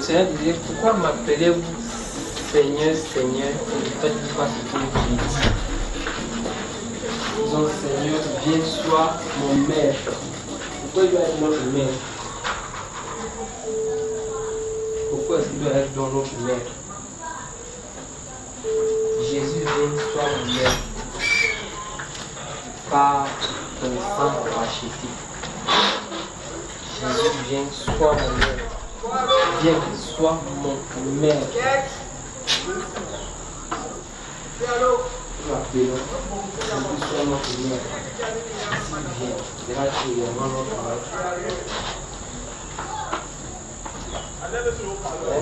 Seigneur disait, pourquoi m'appelez-vous Seigneur, Seigneur, et ne faites pas ce que je dis. Disons, Seigneur, viens, sois mon maître. Pourquoi il doit être notre maître? Pourquoi est-ce qu'il doit être dans notre maître? Jésus vient, sois mon maître. Par ton sang racheté. Jésus vient, sois mon maître. Viens, sois mon maître. Appelons, Jésus soit notre maître. S'il vient, verra qu'il est vraiment notre maître.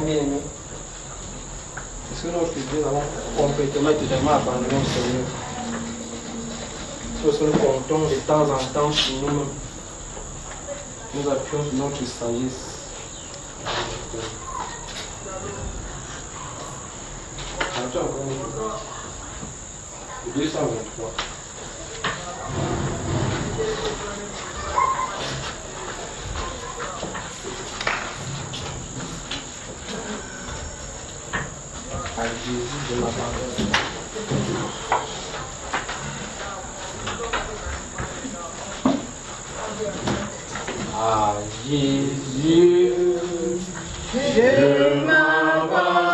Bien-aimé, est-ce que notre Dieu avons complètement et totalement abandonné au Seigneur? Parce que nous comptons de temps en temps sur nous-mêmes. Nous appuyons sur notre sagesse. Attends encore une fois. 223. À Jésus de ma parole. À Jésus, je m'abandonne.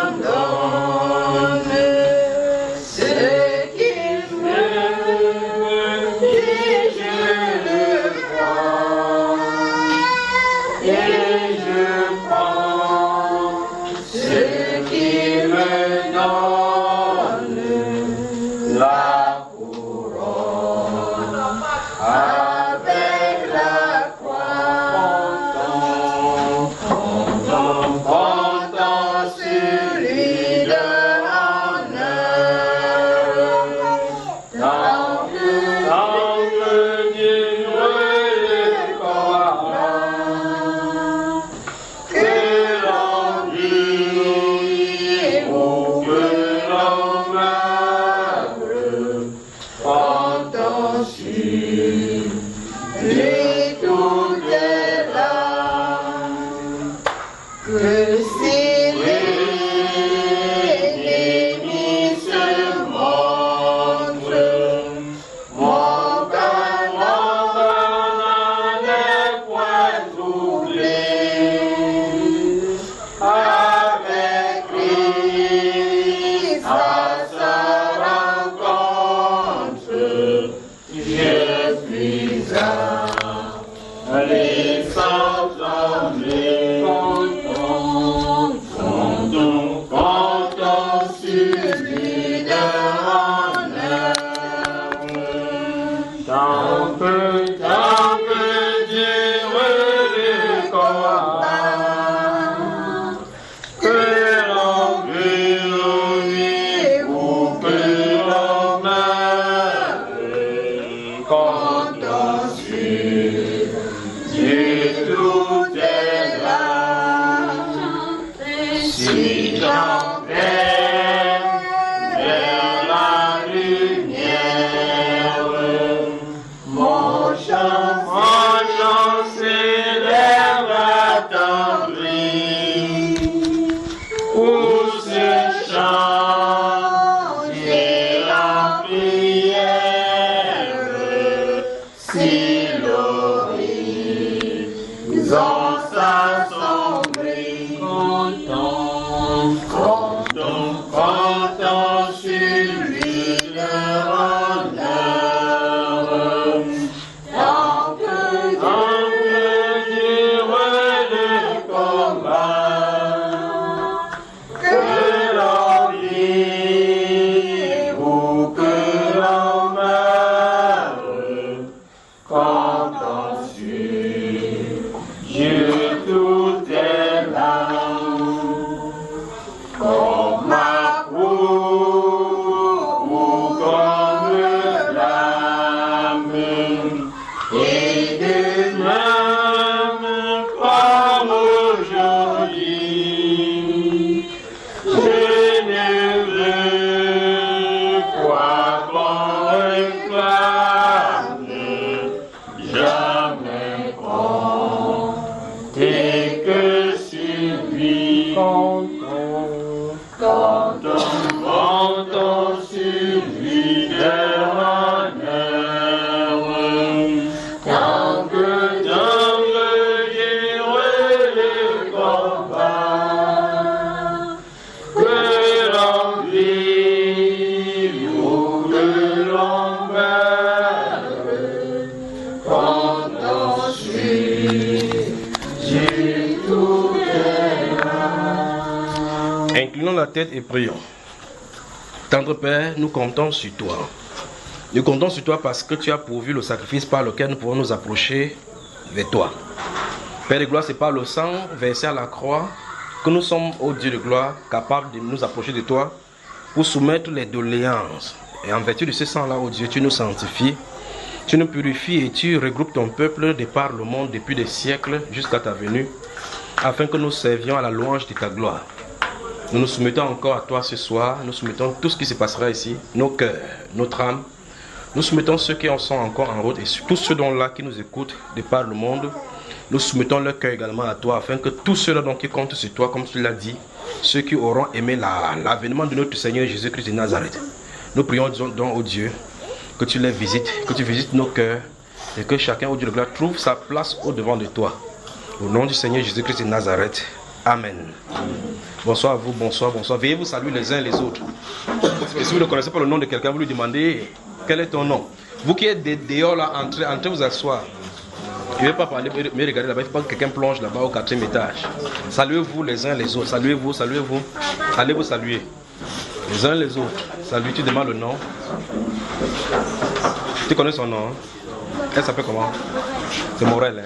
Dans comptons sur lui éternel. Tant que durer le combat, que l'envie ou que l'envers, comptons sur tout est. Inclinons la tête et prions. Tendre Père, nous comptons sur toi. Nous comptons sur toi parce que tu as pourvu le sacrifice par lequel nous pouvons nous approcher vers toi. Père de gloire, c'est par le sang versé à la croix que nous sommes, ô Dieu de gloire, capables de nous approcher de toi pour soumettre les doléances. Et en vertu de ce sang-là, ô Dieu, tu nous sanctifies, tu nous purifies et tu regroupes ton peuple de par le monde depuis des siècles jusqu'à ta venue, afin que nous servions à la louange de ta gloire. Nous nous soumettons encore à toi ce soir, nous soumettons tout ce qui se passera ici, nos cœurs, notre âme. Nous soumettons ceux qui en sont encore en route et tous ceux là qui nous écoutent de par le monde. Nous soumettons leur cœur également à toi, afin que tous ceux-là qui comptent sur toi, comme tu l'as dit, ceux qui auront aimé l'avènement de notre Seigneur Jésus-Christ de Nazareth. Nous prions donc au Dieu que tu les visites, que tu visites nos cœurs et que chacun, au Dieu de gloire, trouve sa place au devant de toi. Au nom du Seigneur Jésus-Christ de Nazareth. Amen. Bonsoir à vous, bonsoir, bonsoir. Veuillez vous saluer les uns les autres. Et si vous ne connaissez pas le nom de quelqu'un, vous lui demandez quel est ton nom. Vous qui êtes dehors là, entrez vous asseoir. Je ne vais pas parler, mais regardez là-bas, il faut pas que quelqu'un plonge là-bas au 4e étage. Saluez-vous les uns les autres. Saluez-vous, saluez-vous. Allez vous saluer. Les uns les autres. Salut, tu demandes le nom. Tu connais son nom, hein? Elle s'appelle comment? C'est Morel, hein?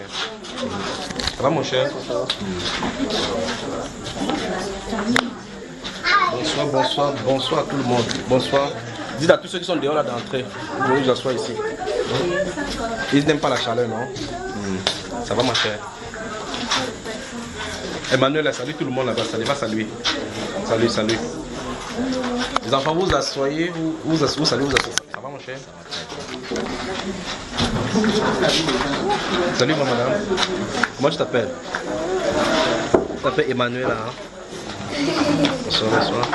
Ça va mon cher? Bonsoir, bonsoir, bonsoir à tout le monde. Bonsoir. Dites à tous ceux qui sont dehors là d'entrer. Vous voulez que j'assoie ici. Ils n'aiment pas la chaleur, non? Ça va ma chère? Emmanuel, salut tout le monde là-bas. Salut, va saluer. Salut, salut. Les enfants, vous asseyez, vous saluez, vous asseyez. Ça va mon cher? Salut ma madame. Comment tu t'appelles? Tu t'appelles Emmanuel là, hein? Bonsoir, bonsoir.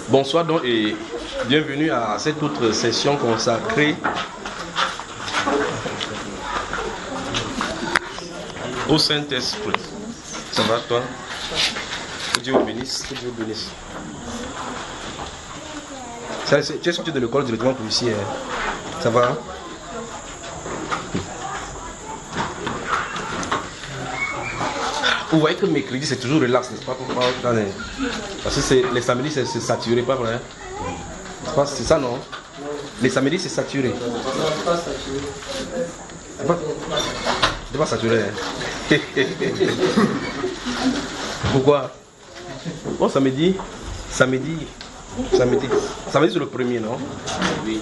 Bonsoir donc et bienvenue à cette autre session consacrée au Saint-Esprit. Ça va toi? Que Dieu vous bénisse, que Dieu vous bénisse. Tu es sorti de l'école directement pour ici, hein? Ça va? Hein? Vous voyez que mercredi c'est toujours relax, n'est-ce pas? Parce que les samedis c'est saturé, pas vrai? C'est ça non? Les samedis c'est saturé. C'est pas saturé, hein? Pourquoi? Bon, samedi c'est le premier, non? Oui.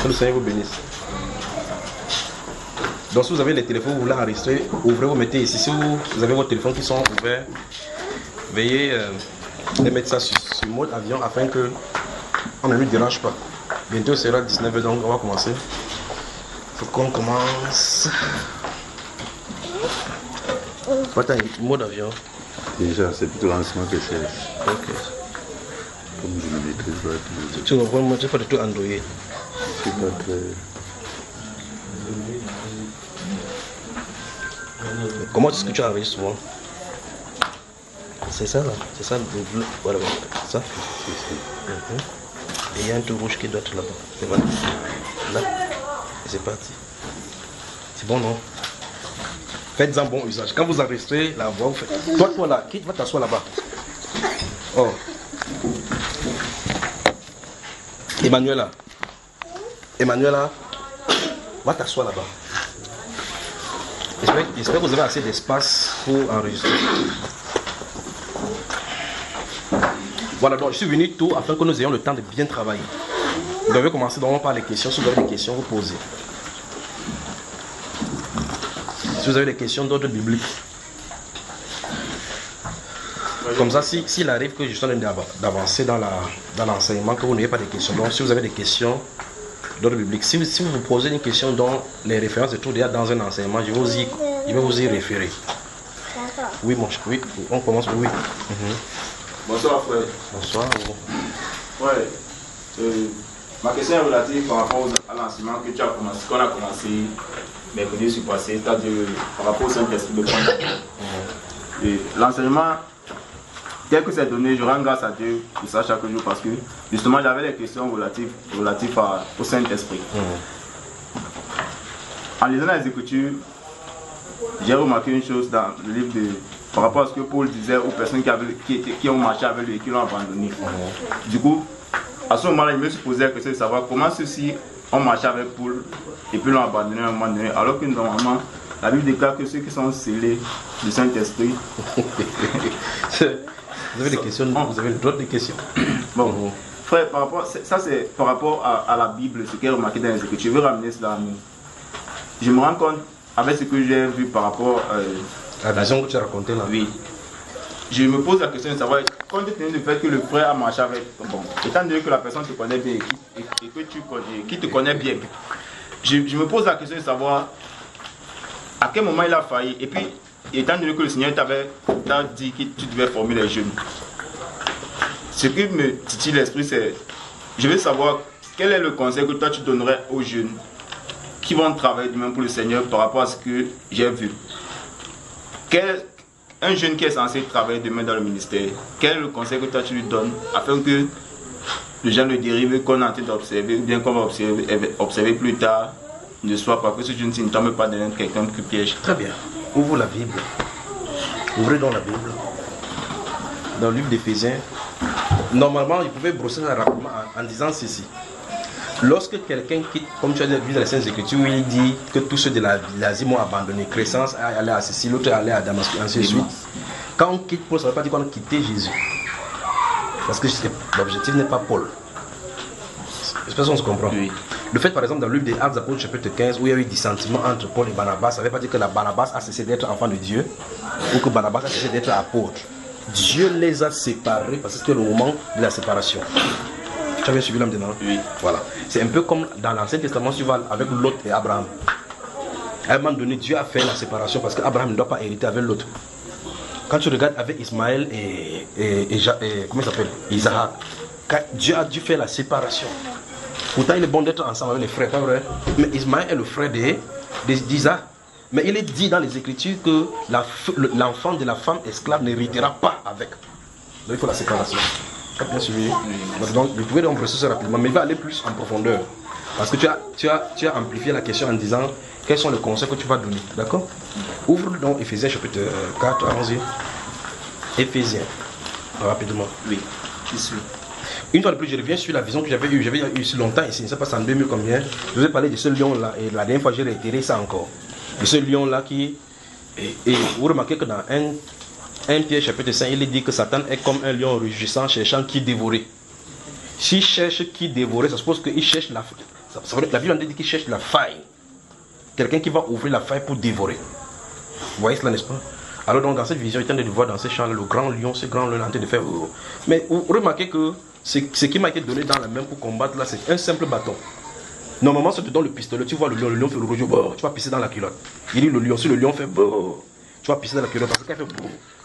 Que le Seigneur vous bénisse. Donc si vous avez les téléphones, vous voulez enregistrer, ouvrez, vous mettez ici. Si vous avez vos téléphones qui sont ouverts, veuillez les mettre ça sur mode avion afin que on ne nous dérange pas. Bientôt il sera 19h, donc on va commencer. Il faut qu'on commence. Attends, mode avion. Déjà, c'est plutôt lancement que je cherche. Ok. Comme je le maîtrise pas. Tu comprends, moi je fais de tout Android. C'est pas très... Comment est-ce que tu enregistres souvent? C'est ça là, c'est ça le bleu. Voilà, ça. Et il y a un truc rouge qui doit être là-bas. C'est bon. Là. Et c'est parti. C'est bon, non? Faites-en bon usage. Quand vous enregistrez la voix, vous faites. Toi là, qui va t'asseoir là-bas? Oh. Emmanuela, va t'asseoir là-bas. J'espère que vous avez assez d'espace pour enregistrer. Voilà, donc je suis venu tôt afin que nous ayons le temps de bien travailler. Vous devez commencer donc par les questions. Si vous avez des questions, vous posez. Si vous avez des questions d'ordre biblique. Comme ça, s'il arrive que je suis en train d'avancer dans l'enseignement, que vous n'ayez pas de questions. Donc, si vous avez des questions d'ordre biblique, si vous vous posez une question dont les références se trouvent déjà dans un enseignement, je vais vous y référer. Oui, oui, on commence. Oui. Bonsoir, frère. Bonsoir. Ouais. Ma question est relative par rapport à l'enseignement que tu as commencé, qu'on a commencé mercredi sur passé, c'est-à-dire par rapport au Saint-Esprit de Et l'enseignement, tel que c'est donné, je rends grâce à Dieu pour ça chaque jour parce que justement j'avais des questions relatives au Saint-Esprit. En lisant les Écritures, j'ai remarqué une chose dans le livre par rapport à ce que Paul disait aux personnes qui ont marché avec lui et qui l'ont abandonné. Du coup, à ce moment-là, je me suis posé la question de savoir comment ceux-ci ont marché avec Paul et puis l'ont abandonné à un moment donné, alors que normalement, la Bible déclare que ceux qui sont scellés du Saint-Esprit. Vous avez des questions? Vous avez d'autres questions? Bon, frère, ça c'est par rapport à la Bible, ce qui est remarqué dans les Écritures. Je veux ramener cela à nous. Je me rends compte, avec ce que j'ai vu par rapport à la vision que tu as racontée là. Oui. Je me pose la question de savoir, compte tenu du fait que le frère a marché avec, bon, étant donné que la personne te connaît bien et que qui te connaît bien, je me pose la question de savoir à quel moment il a failli. Et puis, étant donné que le Seigneur t'a dit que tu devais former les jeunes, ce qui me titille l'esprit, c'est, je veux savoir quel est le conseil que toi tu donnerais aux jeunes qui vont travailler demain pour le Seigneur par rapport à ce que j'ai vu. Un jeune qui est censé travailler demain dans le ministère, quel est le conseil que toi tu lui donnes afin que le genre de dérive qu'on est en train d'observer, ou bien qu'on va observer plus tard, ne soit pas que ce jeune ne tombe pas dans quelqu'un qui piège. Très bien. Ouvre la Bible. Ouvrez donc la Bible. Dans le livre d'Éphésiens. Normalement, il pouvait brosser ça rapidement en disant ceci. Lorsque quelqu'un quitte, comme tu as vu dans les Saintes Écritures, où il dit que tous ceux de l'Asie m'ont abandonné, Crescence est allé à Sicile, l'autre est allé à Damascus, ainsi de suite. Quand on quitte Paul, ça ne veut pas dire qu'on a quitté Jésus. Parce que l'objectif n'est pas Paul. J'espère qu'on se comprend. Oui. Le fait, par exemple, dans le livre des Actes des Apôtres, chapitre 15, où il y a eu dissentiment entre Paul et Barnabas, ça ne veut pas dire que Barnabas a cessé d'être enfant de Dieu ou que Barnabas a cessé d'être apôtre. Dieu les a séparés parce que c'était le moment de la séparation. Tu as bien suivi là maintenant? Oui. Voilà. C'est un peu comme dans l'Ancien Testament, tu vas avec Lot et Abraham. À un moment donné, Dieu a fait la séparation parce qu'Abraham ne doit pas hériter avec l'autre. Quand tu regardes avec Ismaël et comment il s'appelle? Isaac, Dieu a dû faire la séparation. Pourtant, il est bon d'être ensemble avec les frères, pas vrai? Mais Ismaël est le frère d'Isaac. Mais il est dit dans les Écritures que l'enfant de la femme esclave n'héritera pas avec. Donc il faut la séparation. Bien suivi. Donc, vous pouvez donc brosser ça rapidement, mais il va aller plus en profondeur. Parce que tu as amplifié la question en disant quels sont les conseils que tu vas donner. D'accord? Ouvre donc Éphésiens chapitre 4, allons-y. Éphésiens, rapidement. Oui, je suis. Une fois de plus, je reviens sur la vision que j'avais eue si longtemps ici, ça passe en 2000 combien. Je vous ai parlé de ce lion-là, et la dernière fois j'ai réitéré ça encore. De ce lion-là qui. Et vous remarquez que dans 1 Pierre chapitre 5, il est dit que Satan est comme un lion rugissant cherchant qui dévorer. S'il cherche qui dévorer, ça suppose qu'il cherche la faille. La Bible dit qu'il cherche la faille. Quelqu'un qui va ouvrir la faille pour dévorer. Vous voyez cela, n'est-ce pas? Alors donc dans cette vision, il est en train de voir dans ces champs le grand lion, ce grand lion est en train de faire. Mais vous remarquez que ce qui m'a été donné dans la main pour combattre là, c'est un simple bâton. Normalement, si tu donnes le pistolet, tu vois le lion fait le rouge, tu vas pisser dans la culotte. Il dit le lion, si le lion fait tu vas pisser dans la culotte parce qu'il fait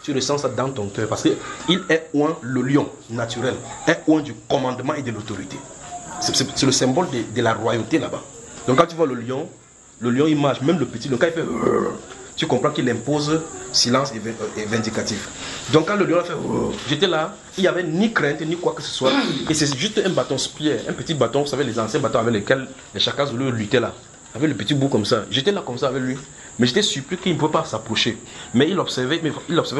tu ressens ça dans ton cœur parce qu'il est oint le lion naturel, est oint du commandement et de l'autorité. C'est le symbole de la royauté là-bas. Donc quand tu vois le lion il marche, même le petit lion, quand il fait tu comprends qu'il impose silence et vindicatif. Donc quand le lion a fait j'étais là, il n'y avait ni crainte ni quoi que ce soit. Et c'est juste un bâton spear, un petit bâton, vous savez les anciens bâtons avec lesquels les chacals luttaient là. Avec le petit bout comme ça. J'étais là comme ça avec lui. Mais j'étais surpris qu'il ne pouvait pas s'approcher. Mais il observait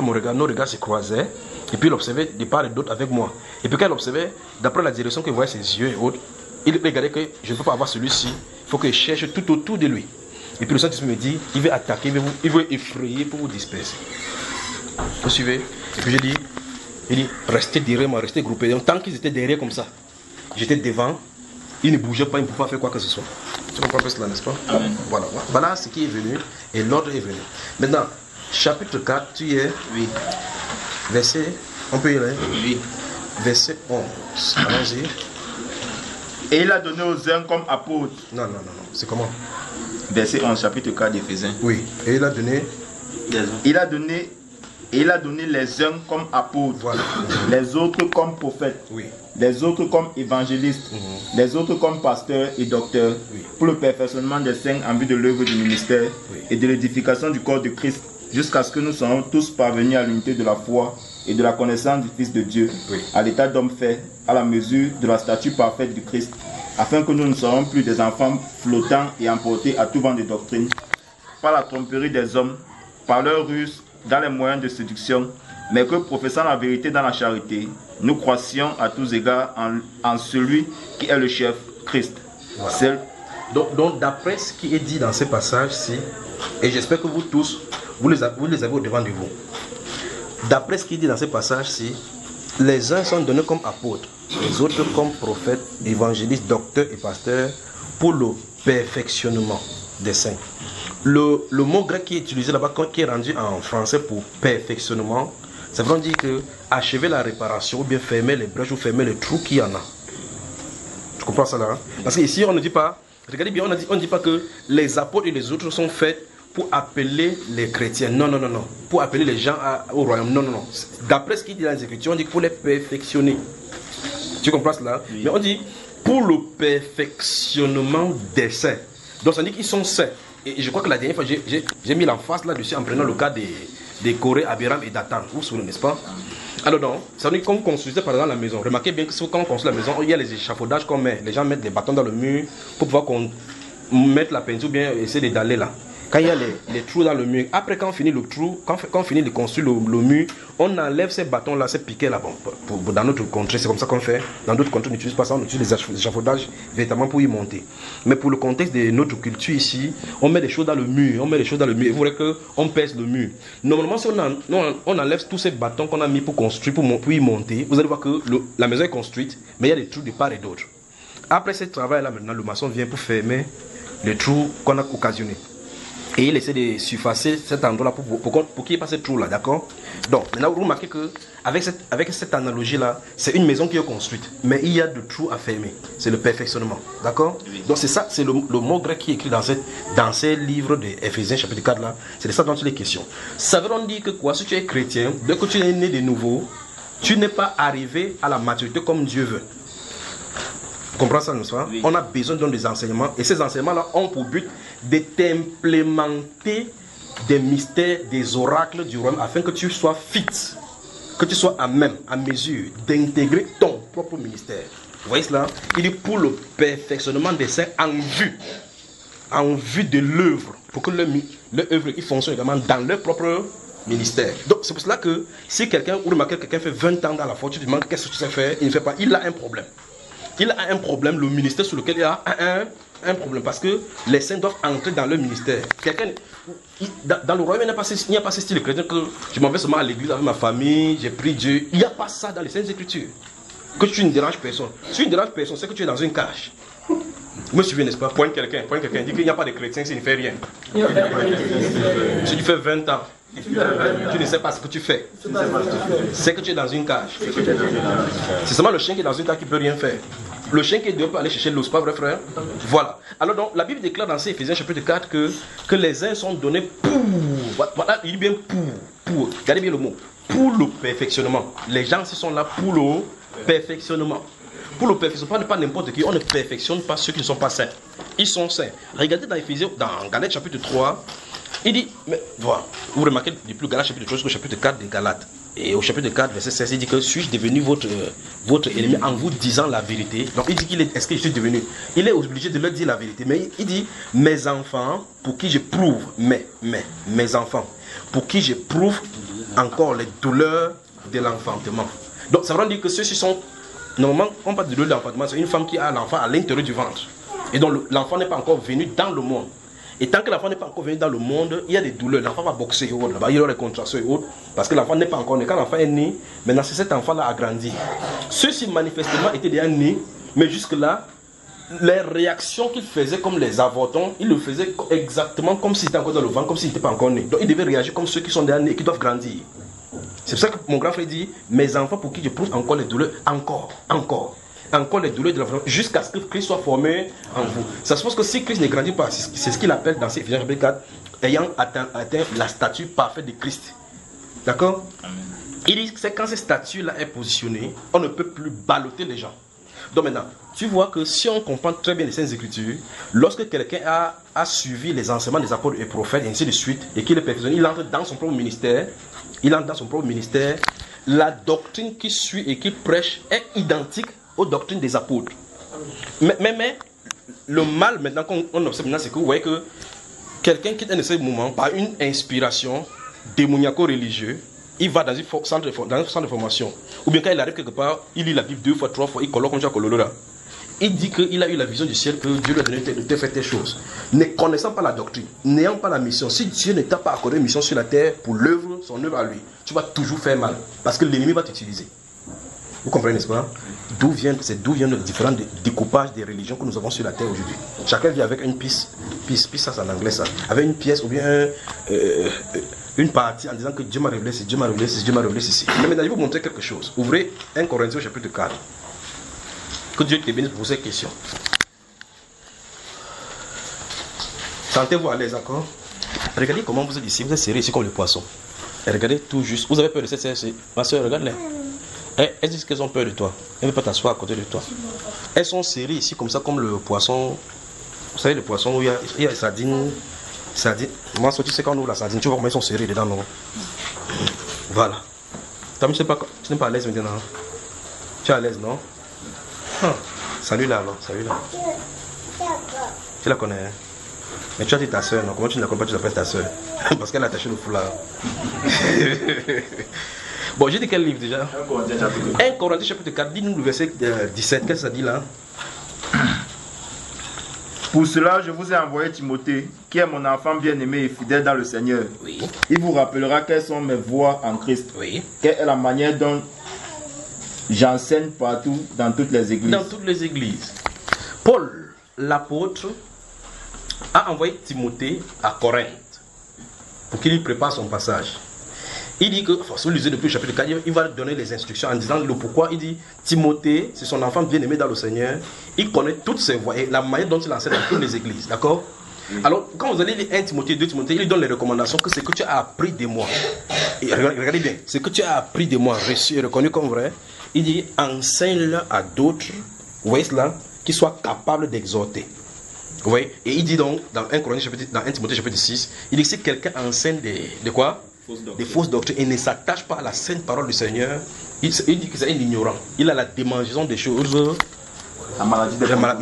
mon regard, nos regards se croisaient. Et puis il observait de part et d'autre avec moi. Et puis quand il observait, d'après la direction qu'il voyait ses yeux et autres, il regardait que je ne peux pas avoir celui-ci. Il faut que je cherche tout autour de lui. Et puis le Saint-Esprit me dit, il veut attaquer, il veut effrayer pour vous disperser. Vous suivez? Et puis il dit, restez derrière moi, restez groupés. Donc tant qu'ils étaient derrière comme ça, j'étais devant, ils ne bougeaient pas, ils ne pouvaient pas faire quoi que ce soit. Tu comprends cela, n'est-ce pas? Amen. Voilà ce qui est venu et l'ordre est venu. Maintenant, chapitre 4, tu es, oui, verset On peut y aller. Oui. Verset 11. Allons-y. Et il a donné aux uns comme apôtres. Non. C'est comment? Verset 11, chapitre 4 d'Éphésiens. Oui. Et il a donné. Il a donné les uns comme apôtres, Voilà. les autres comme prophètes, Oui. les autres comme évangélistes, les autres comme pasteurs et docteurs, Oui. pour le perfectionnement des saints en vue de l'œuvre du ministère Oui. et de l'édification du corps de Christ, jusqu'à ce que nous soyons tous parvenus à l'unité de la foi et de la connaissance du Fils de Dieu, Oui. à l'état d'homme fait, à la mesure de la stature parfaite du Christ, afin que nous ne soyons plus des enfants flottants et emportés à tout vent de doctrine, par la tromperie des hommes, par leur ruse, dans les moyens de séduction, mais que professant la vérité dans la charité, nous croissions à tous égards en celui qui est le chef, Christ. Voilà. Donc d'après ce qui est dit dans ces passages-ci, et j'espère que vous tous, vous les avez au devant de vous. D'après ce qui est dit dans ces passages-ci, les uns sont donnés comme apôtres, les autres comme prophètes, évangélistes, docteurs et pasteurs pour le perfectionnement des saints. Le mot grec qui est utilisé là-bas, qui est rendu en français pour perfectionnement, ça veut dire que achever la réparation ou bien fermer les brèches ou fermer les trous qu'il y en a. Tu comprends ça là, hein? Parce qu'ici on ne dit pas, regardez bien, on ne dit pas que les apôtres et les autres sont faits pour appeler les chrétiens. Non. Pour appeler les gens au royaume. Non. D'après ce qu'il dit dans les Écritures, on dit qu'il faut les perfectionner. Tu comprends cela? Oui. Mais on dit pour le perfectionnement des saints. Donc ça dit qu'ils sont saints. Et je crois que la dernière fois, j'ai mis l'emphase là-dessus en prenant le cas des Corée, Abiram et Dathan. Vous vous souvenez, n'est-ce pas? Alors donc, ça veut dire qu'on construisait par exemple la maison. Remarquez bien que quand on construit la maison, il y a les échafaudages qu'on met. Les gens mettent des bâtons dans le mur pour pouvoir mettre la peinture ou bien essayer d'aller là. Quand il y a les trous dans le mur, après quand on finit le trou, quand on finit de construire le mur, on enlève ces bâtons là, ces piquets là. Bon, dans notre contrée, c'est comme ça qu'on fait. Dans d'autres contrées, on n'utilise pas ça, on utilise les échafaudages véritablement pour y monter. Mais pour le contexte de notre culture ici, on met des choses dans le mur, Et vous voyez qu'on pèse le mur. Normalement, si on enlève tous ces bâtons qu'on a mis pour construire, pour y monter, vous allez voir que la maison est construite, mais il y a des trous de part et d'autre. Après ce travail là, maintenant, le maçon vient pour fermer les trous qu'on a occasionnés. Et il essaie de surfacer cet endroit-là pour qu'il n'y ait pas ce trou-là, d'accord? Donc, maintenant, vous remarquez qu'avec cette analogie-là, c'est une maison qui est construite, mais il y a de trous à fermer. C'est le perfectionnement, d'accord? Oui. Donc, c'est ça, c'est le mot grec qui est écrit dans ces livres d'Éphésiens, chapitre 4, là. C'est de ça dont il est question. Ça veut donc dire que quoi? Si tu es chrétien, dès que tu es né de nouveau, tu n'es pas arrivé à la maturité comme Dieu veut. Tu comprends ça, n'est-ce pas? Oui. On a besoin des enseignements, et ces enseignements-là ont pour but de t'implémenter des mystères, des oracles du royaume, afin que tu sois fit, que tu sois à mesure d'intégrer ton propre ministère. Vous voyez cela? Il est pour le perfectionnement des saints en vue de l'œuvre, pour que leur œuvre fonctionne également dans leur propre ministère. Donc c'est pour cela que si quelqu'un, ou remarquez quelqu'un fait 20 ans dans la foi, tu te demandes qu'est-ce que tu sais faire, il ne fait pas, il a un problème. Il a un problème, le ministère sur lequel il a un problème, parce que les saints doivent entrer dans leur ministère. Dans le royaume, il n'y a pas ce style de chrétien que je m'en vais seulement à l'église avec ma famille, j'ai pris Dieu. Il n'y a pas ça dans les Saintes Écritures. Que tu ne déranges personne. Si tu ne déranges personne, c'est que tu es dans une cage. Vous me suivez, n'est-ce pas? Pointe quelqu'un, dit qu'il n'y a pas de chrétien s'il ne fait rien. Si tu fais 20 ans, tu ne sais pas ce que tu fais. C'est que tu es dans une cage. C'est seulement le chien qui est dans une cage qui ne peut rien faire. Le chien qui est dehors peut aller chercher l'eau, c'est pas vrai, frère? Voilà. Alors donc, la Bible déclare dans ces Éphésiens chapitre 4 que les uns sont donnés pour. Voilà, il dit bien pour. Regardez bien le mot. Pour le perfectionnement. Les gens qui sont là pour le perfectionnement. Pour le perfectionnement, pas n'importe qui. On ne perfectionne pas ceux qui ne sont pas saints. Ils sont saints. Regardez dans Éphésiens, dans Galates chapitre 3. Il dit, mais voilà, vous remarquez depuis le Galates chapitre 3 jusqu'au chapitre 4 de Galates. Et au chapitre 4, verset 16, il dit que suis-je devenu votre ennemi en vous disant la vérité? Donc il dit est-ce que je suis devenu? Il est obligé de leur dire la vérité. Mais il dit, mes enfants, pour qui je prouve, mes enfants, pour qui je prouve encore les douleurs de l'enfantement. Donc ça veut dire que ceux-ci sont, normalement, on parle de douleur de l'enfantement, c'est une femme qui a l'enfant à l'intérieur du ventre. Et donc l'enfant n'est pas encore venu dans le monde. Et tant que l'enfant n'est pas encore venu dans le monde, il y a des douleurs. L'enfant va boxer et autres, il y aura des contractions et autres. Parce que l'enfant n'est pas encore né. Quand l'enfant est né, maintenant c'est cet enfant-là a grandi. Ceux-ci manifestement étaient déjà nés, mais jusque-là, les réactions qu'il faisait comme les avortons, il le faisait exactement comme s'il était encore dans le ventre, comme s'il n'était pas encore né. Donc il devait réagir comme ceux qui sont déjà nés et qui doivent grandir. C'est pour ça que mon grand frère dit, mes enfants pour qui je pousse encore les douleurs, encore les douleurs de la famille, jusqu'à ce que Christ soit formé en vous. Ça suppose que si Christ ne grandit pas, c'est ce qu'il appelle dans Ephésiens chapitre 4, ayant atteint la statue parfaite de Christ. D'accord? Il dit que c'est quand cette statue-là est positionnée, on ne peut plus balloter les gens. Donc maintenant, tu vois que si on comprend très bien les Saintes Écritures, lorsque quelqu'un a suivi les enseignements des apôtres et prophètes, et ainsi de suite, et qu'il est perfectionné, il entre dans son propre ministère, la doctrine qu'il suit et qu'il prêche est identique aux doctrines des apôtres. Mais le mal maintenant qu'on observe maintenant, c'est que vous voyez que quelqu'un quitte un de ces moments par une inspiration démoniaco-religieuse, il va dans un centre de formation. Ou bien quand il arrive quelque part, il lit la Bible 2 fois, 3 fois, il colloque comme ça, il dit qu'il a eu la vision du ciel, que Dieu lui a donné de faire telle chose. Ne connaissant pas la doctrine, n'ayant pas la mission, si Dieu ne t'a pas accordé une mission sur la terre pour son œuvre à lui, tu vas toujours faire mal. Parce que l'ennemi va t'utiliser. Vous comprenez, n'est-ce pas? D'où vient le différent découpage des religions que nous avons sur la terre aujourd'hui. Chacun vit avec une pièce, ça c'est en anglais ça, avec une pièce ou bien une partie en disant que Dieu m'a révélé ceci, Dieu m'a révélé ceci, Dieu m'a révélé ceci. Mais maintenant, je vais vous montrer quelque chose. Ouvrez 1 Corinthiens chapitre 4. Que Dieu te bénisse pour ces questions. Sentez-vous à l'aise, d'accord? Regardez comment vous êtes ici, vous êtes serrés ici comme le poisson. Et regardez tout juste. Vous avez peur de cette série? Ma soeur, regarde-les. Elles disent qu'elles ont peur de toi. Elles ne veulent pas t'asseoir à côté de toi. Elles sont serrées ici comme ça, comme le poisson. Vous savez, le poisson où il y a sardine. Moi, tu sais quand on ouvre la sardine, tu vois comment ils sont serrés dedans, non? Voilà. Tu n'es pas à l'aise maintenant. Tu es à l'aise, non? Salut là, alors. Salut là. Tu la connais, hein? Mais tu as dit ta soeur, non? Comment tu ne la connais pas, tu l'appelles ta soeur? Parce qu'elle a attaché le foulard. Bon, j'ai dit quel livre déjà? 1 Corinthiens chapitre 4, dis-nous le verset 17, qu'est-ce que ça dit là? Pour cela, je vous ai envoyé Timothée, qui est mon enfant bien-aimé et fidèle dans le Seigneur. Oui. Il vous rappellera quelles sont mes voies en Christ. Oui. Quelle est la manière dont j'enseigne partout, dans toutes les églises. Dans toutes les églises. Paul, l'apôtre, a envoyé Timothée à Corinthe pour qu'il lui prépare son passage. Il dit que, si vous lisez depuis le chapitre 4, il va donner les instructions en disant le pourquoi. Il dit, Timothée, c'est son enfant bien-aimé dans le Seigneur. Il connaît toutes ses voies et la manière dont il enseigne dans toutes les églises. D'accord? Alors, quand vous allez lire 1 Timothée, 2 Timothée, il lui donne les recommandations que c'est que tu as appris de moi. Et regardez bien, ce que tu as appris de moi, reçu et reconnu comme vrai, il dit, enseigne-le à d'autres, vous voyez cela, qui soient capables d'exhorter. Vous voyez? Et il dit donc, dans 1 Timothée chapitre 6, il dit que si quelqu'un enseigne de quoi? Des fausses doctrines et ne s'attache pas à la sainte parole du Seigneur, il dit que c'est un ignorant. Il a la démangeaison des choses. La maladie des voilà.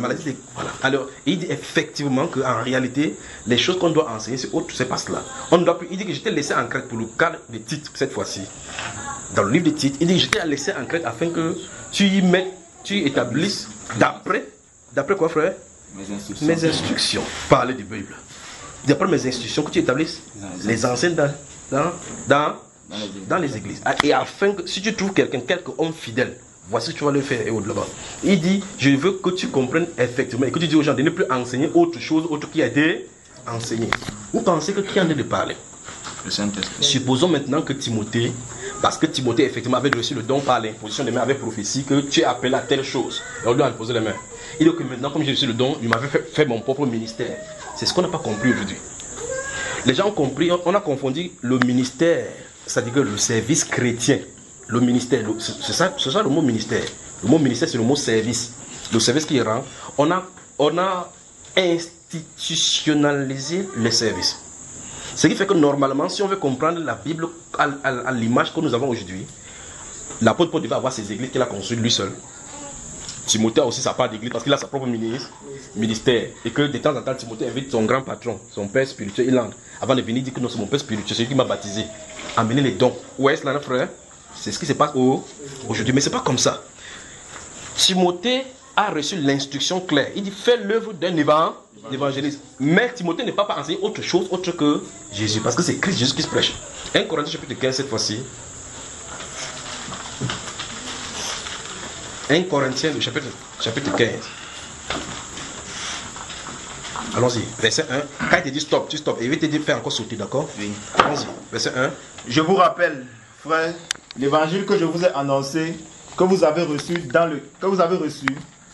Alors, il dit effectivement qu'en réalité, les choses qu'on doit enseigner, c'est pas cela. On ne doit plus. Il dit que je t'ai laissé en Crète pour le cas de Tite, cette fois-ci. Dans le livre de Tite, il dit que je t'ai laissé en Crète afin que tu établisses d'après quoi, frère? Mes instructions. Parler de Bible. D'après mes instructions, que tu établisses les enseignes dans les églises. Et afin que si tu trouves quelqu'un homme fidèle, voici ce que tu vas le faire et au-delà. Il dit, je veux que tu comprennes effectivement et que tu dis aux gens de ne plus enseigner autre chose, autre qui a été enseigné. Vous pensez que qui en est de parler? Le Saint-Esprit. Supposons maintenant que Timothée, parce que Timothée effectivement avait reçu le don par l'imposition des mains, avait prophétie que tu es appelé à telle chose. Et on lui a imposé les mains. Il dit que maintenant, comme j'ai reçu le don, il m'avait fait mon propre ministère. C'est ce qu'on n'a pas compris aujourd'hui. Les gens ont compris, on a confondu le ministère, c'est-à-dire que le service chrétien, le ministère, c'est ça le mot ministère. Le mot ministère, c'est le mot service. Le service qui rend, on a institutionnalisé le service. Ce qui fait que normalement, si on veut comprendre la Bible à l'image que nous avons aujourd'hui, l'apôtre Paul devait avoir ses églises qu'il a construites lui seul. Timothée a aussi sa part d'église parce qu'il a sa propre ministère. Et que de temps en temps, Timothée invite son grand patron, son père spirituel, il entre. Avant de venir, il dit que non, c'est mon père spirituel, c'est lui qui m'a baptisé. Amener les dons. Où est-ce là, frère? C'est ce qui se passe aujourd'hui. Mais ce n'est pas comme ça. Timothée a reçu l'instruction claire. Il dit, fais l'œuvre d'un évangéliste. Mais Timothée ne peut pas enseigner autre chose autre que Jésus. Parce que c'est Christ Jésus qui se prêche. 1 Corinthiens chapitre 15 cette fois-ci. 1 Corinthiens, le chapitre 15. Allons-y, verset 1. Quand il te dit stop, tu stops. Et il va te dire faire encore sauter, d'accord? Oui. Allons-y, verset 1. Je vous rappelle, frère, l'évangile que je vous ai annoncé, que vous avez reçu,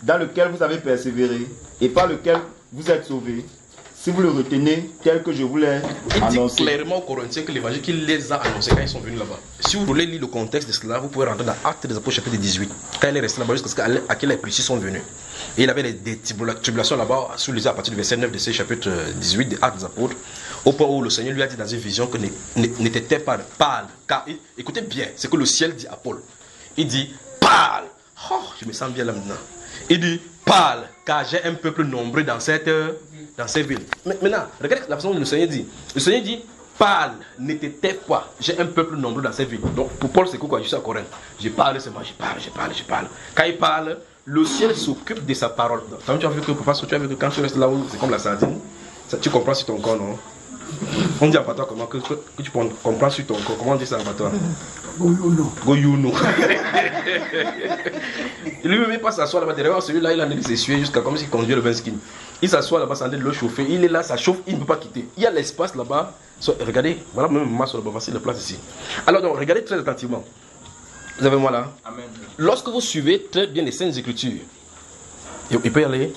dans lequel vous avez persévéré et par lequel vous êtes sauvés, si vous le retenez tel que je vous l'ai annoncé. Il dit clairement aux Corinthiens que l'évangile qu'il les a annoncé quand ils sont venus là-bas. Si vous voulez lire le contexte de cela, vous pouvez rentrer dans Actes des Apôtres chapitre 18. Quand il est resté là-bas jusqu'à ce qu'à les précis sont venus. Et il avait des tribulations là-bas, soulignées à partir du verset 9 de ce chapitre 18 des Actes des Apôtres, au point où le Seigneur lui a dit dans une vision que n'était pas pâle. Car, écoutez bien, c'est que le ciel dit à Paul. Il dit, pâle. Oh, je me sens bien là maintenant. Il dit, pâle, car j'ai un peuple nombreux dans ces villes. Maintenant, regardez la façon dont le Seigneur dit. Le Seigneur dit, pâle, ne te tais pas. J'ai un peuple nombreux dans ces villes. Donc pour Paul, c'est quoi? Je suis à Corinthe. Je parle seulement, je parle. Quand il parle, le ciel s'occupe de sa parole. Donc, tu as vu que quand tu restes là où c'est comme la sardine, ça, tu comprends sur ton corps, non? On dit à toi comment que tu comprends sur ton corps. Comment on dit ça à toi? Goyouno. Lui-même il passe s'asseoir là-bas derrière celui-là, il en est de s'essuyer jusqu'à comme s'il conduisait le vin skin. Il s'assoit là-bas, ça en est de l'eau chauffée. Il est là, ça chauffe, il ne peut pas quitter. Il y a l'espace là-bas. Regardez, voilà même masse là-bas, voici la place ici. Alors donc, regardez très attentivement. Vous avez moi là. Amen. Lorsque vous suivez très bien les Saintes Écritures, il peut y aller.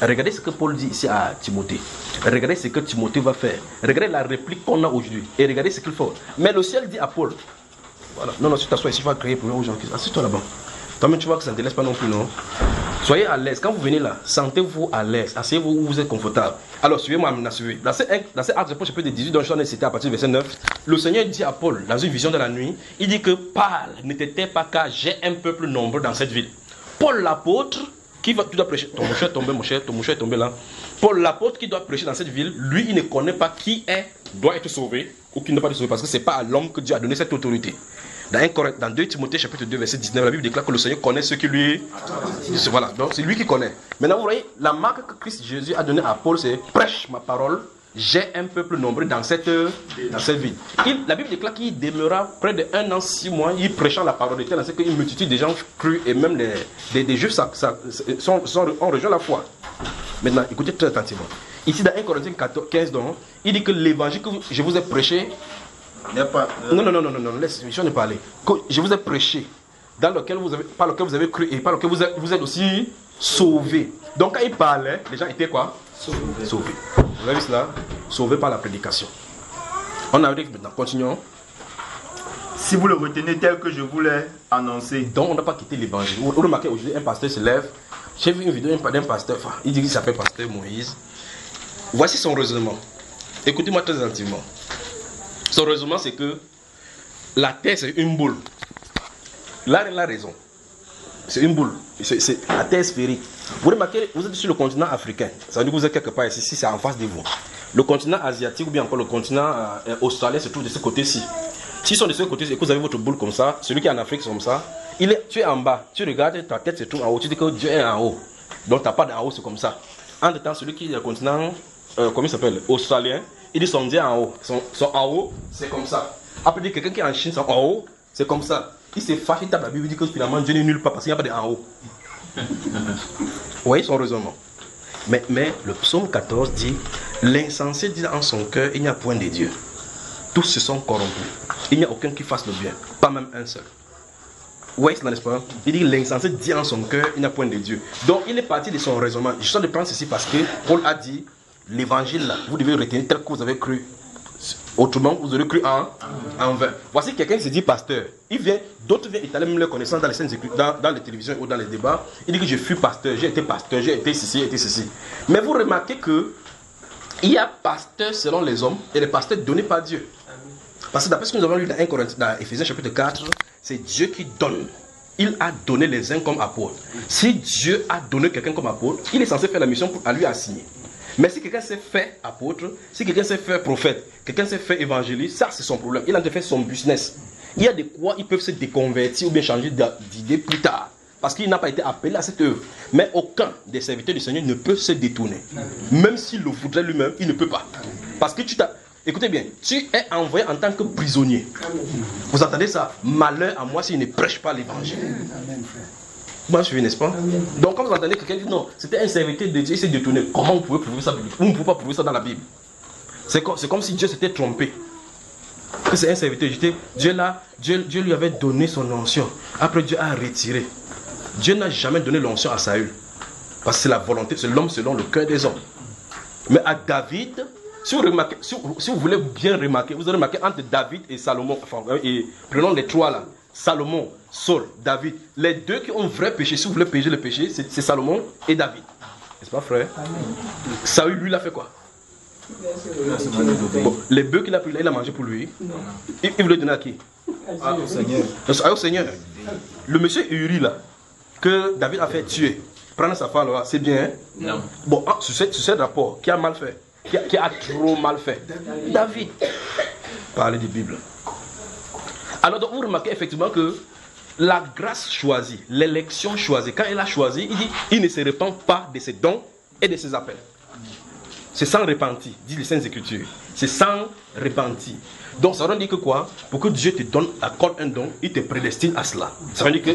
Regardez ce que Paul dit ici à Timothée. Regardez ce que Timothée va faire. Regardez la réplique qu'on a aujourd'hui. Et regardez ce qu'il faut. Mais le ciel dit à Paul. Voilà. Non, si tu t'assois ici, il va créer pour aux gens qui assieds-toi là-bas. Toi-même, tu vois que ça ne te laisse pas non plus, non? Soyez à l'aise. Quand vous venez là, sentez-vous à l'aise. Asseyez-vous où vous êtes confortable. Alors, suivez-moi maintenant, suivez. Dans ces actes, chapitre 18, dont j'en ai cité à partir du verset 9, le Seigneur dit à Paul, dans une vision de la nuit, il dit que parle, ne te tais pas car j'ai un peuple nombreux dans cette ville. Paul l'apôtre, tu dois prêcher. Ton mouchoir est tombé, mon cher, ton mouchoir est tombé là. Paul l'apôtre qui doit prêcher dans cette ville, lui, il ne connaît pas qui doit être sauvé ou qui ne doit pas être sauvé parce que ce n'est pas à l'homme que Dieu a donné cette autorité. Dans 2 Timothée chapitre 2 verset 19, la Bible déclare que le Seigneur connaît ceux qui lui... Voilà, donc c'est lui qui connaît. Maintenant vous voyez, la marque que Christ Jésus a donnée à Paul, c'est prêche ma parole, j'ai un peuple nombreux dans cette ville. La Bible déclare qu'il demeura près de 1 an, 6 mois, il prêchant la parole de Dieu, c'est qu'une multitude de gens crus et même des Juifs ont rejoint la foi. Maintenant, écoutez très attentivement. Ici dans 1 Corinthiens 15, donc, il dit que l'évangile que je vous ai prêché, non, laisse-moi parler. Je vous ai prêché, par lequel vous avez cru et par lequel vous êtes aussi sauvés. Donc quand il parlait, les gens étaient quoi? Sauvés. Vous avez vu cela? Sauvés par la prédication. On arrive maintenant, continuons. Si vous le retenez tel que je vous l'ai annoncé. Donc on n'a pas quitté l'évangile. Vous remarquez aujourd'hui, un pasteur se lève. J'ai vu une vidéo d'un pasteur, il dit qu'il s'appelle pasteur Moïse. Voici son raisonnement. Écoutez-moi très attentivement. Son raisonnement, c'est que la terre, c'est une boule. Là, il a raison. C'est une boule. C'est la terre sphérique. Vous remarquez, vous êtes sur le continent africain. Ça veut dire que vous êtes quelque part ici, c'est en face de vous. Le continent asiatique ou bien encore le continent australien se trouve de ce côté-ci. S'ils sont de ce côté-ci et que vous avez votre boule comme ça, celui qui est en Afrique, c'est comme ça. Tu es en bas. Tu regardes, ta tête se trouve en haut. Tu dis que Dieu est en haut. Donc, tu n'as pas d'en haut, c'est comme ça. En temps, celui qui est le continent, comment il s'appelle, australien, il dit son Dieu en haut. Son en haut, c'est comme ça. Après, il dit quelqu'un qui est en Chine, son en haut, c'est comme ça. Il se fâche, il tape la Bible, il dit que finalement Dieu n'est nulle part parce qu'il n'y a pas de en haut. Vous voyez son raisonnement. Mais le psaume 14 dit, l'insensé dit en son cœur, il n'y a point de Dieu. Tous se sont corrompus. Il n'y a aucun qui fasse le bien. Pas même un seul. Vous voyez cela, n'est-ce pas? Il dit, l'insensé dit en son cœur, il n'y a point de Dieu. Donc il est parti de son raisonnement. Je suis en train de prendre ceci parce que Paul a dit, l'évangile là, vous devez retenir tel que vous avez cru. Autrement, vous aurez cru en vain. Voici quelqu'un qui se dit pasteur. D'autres viennent étaler même leurs connaissances dans les scènes, dans les télévisions ou dans les débats. Il dit que je fus pasteur, j'ai été ceci, j'ai été ceci. Mais vous remarquez que il y a pasteur selon les hommes et les pasteurs donnés par Dieu. Parce que d'après ce que nous avons lu dans 1 Corinthiens, dans Ephésiens chapitre 4, c'est Dieu qui donne. Il a donné les uns comme apôtres. Si Dieu a donné quelqu'un comme apôtre, il est censé faire la mission à lui assigner. Mais si quelqu'un s'est fait apôtre, si quelqu'un s'est fait prophète, quelqu'un s'est fait évangéliste, ça c'est son problème. Il a fait son business. Il y a de quoi ils peuvent se déconvertir ou bien changer d'idée plus tard. Parce qu'il n'a pas été appelé à cette œuvre. Mais aucun des serviteurs du Seigneur ne peut se détourner. Même s'il le voudrait lui-même, il ne peut pas. Parce que écoutez bien, tu es envoyé en tant que prisonnier. Vous entendez ça? Malheur à moi s'il ne prêche pas l'évangile. Moi je suis, n'est-ce pas? Donc quand vous entendez quelqu'un dire non, c'était un serviteur de Dieu, il s'est détourné. Comment vous pouvez prouver ça? Vous ne pouvez pas prouver ça dans la Bible. C'est comme si Dieu s'était trompé. que c'est un serviteur. Dieu lui avait donné son onction. Après, Dieu a retiré. Dieu n'a jamais donné l'onction à Saül. Parce que c'est la volonté, c'est l'homme selon le cœur des hommes. Mais à David, si vous voulez bien remarquer, vous allez remarquer entre David et Salomon, et prenons les trois là, Salomon, Saul, David, les deux qui ont vrai péché, si vous voulez pécher le péché, c'est Salomon et David. N'est-ce pas, frère? Saül, lui, il a fait quoi? Bon, les bœufs qu'il a pris là, il a mangé pour lui. Il voulait donner à qui? Au Seigneur. Au Seigneur. Le monsieur Uri là, que David a fait tuer, prendre sa femme là, c'est bien. Hein? Non. Bon, sur ce rapport, qui a mal fait? Qui a trop mal fait? David. Parlez de Bible. Alors donc, vous remarquez effectivement que la grâce choisie, l'élection choisie, quand elle a choisi, il dit, il ne se répand pas de ses dons et de ses appels. C'est sans repentir, dit les Saintes Écritures. C'est sans repentir. Donc ça veut dire que quoi? Pour que Dieu te donne, accorde un don, il te prédestine à cela. Ça veut dire que,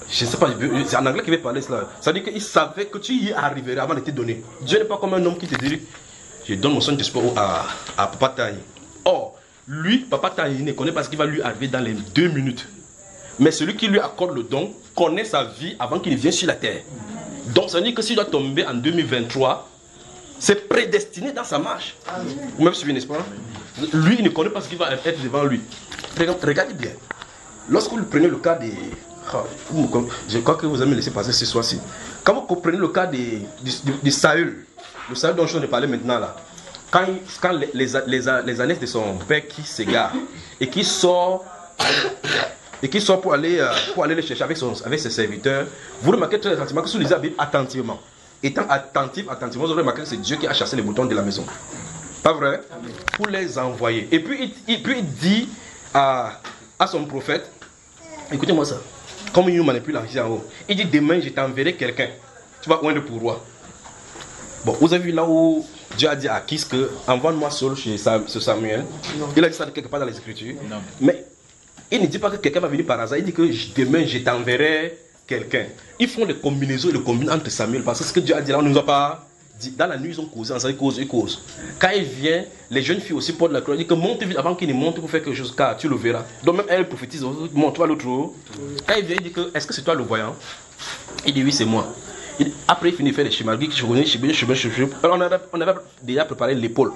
je ne sais pas, c'est en anglais qu'il veut parler cela. Ça veut dire qu'il savait que tu y arriverais avant de te donner. Dieu n'est pas comme un homme qui te dit, je donne mon son d'espoir à Papa Taï. Or, lui, Papa Taï ne connaît pas ce qui va lui arriver dans les 2 minutes. Mais celui qui lui accorde le don connaît sa vie avant qu'il ne vienne sur la terre. Donc ça veut dire que s'il doit tomber en 2023, c'est prédestiné dans sa marche. Vous me suivez, n'est-ce pas? Lui, il ne connaît pas ce qui va être devant lui. Regardez bien. Lorsque vous prenez le cas des... Je crois que vous allez me laisser passer ce soir-ci. Quand vous prenez le cas de Saül, le Saül dont je viens de parler maintenant là, quand les années de son père qui s'égare et qui sort pour aller le chercher avec ses serviteurs, vous remarquez très attentivement que si vous lisez la Bible attentivement, étant attentivement, vous aurez remarqué que c'est Dieu qui a chassé les moutons de la maison. Pas vrai? Pour les envoyer. Et puis il dit à son prophète, écoutez-moi ça, comme il nous manipule ici en haut, il dit demain je t'enverrai quelqu'un, tu vas oindre pour roi. Bon, vous avez vu là où Dieu a dit à Akis que envoie-moi Saul chez Samuel. Non. Il a dit ça quelque part dans les Écritures. Non. Mais il ne dit pas que quelqu'un va venir par hasard, il dit que demain je t'enverrai quelqu'un. Ils font des combinaisons et des combines entre Samuel, parce que ce que Dieu a dit là, on ne nous a pas dit. Dans la nuit, ils ont causé ensemble, ils causent. Quand il vient, les jeunes filles aussi portent la croix, ils disent que monte vite avant qu'il ne monte pour faire quelque chose, car tu le verras. Donc même elle prophétise, monte toi l'autre haut. Quand il vient, il dit que est-ce que c'est toi le voyant? Il dit oui, c'est moi. Après, il finit de faire des chimarguis, on avait déjà préparé l'épaule.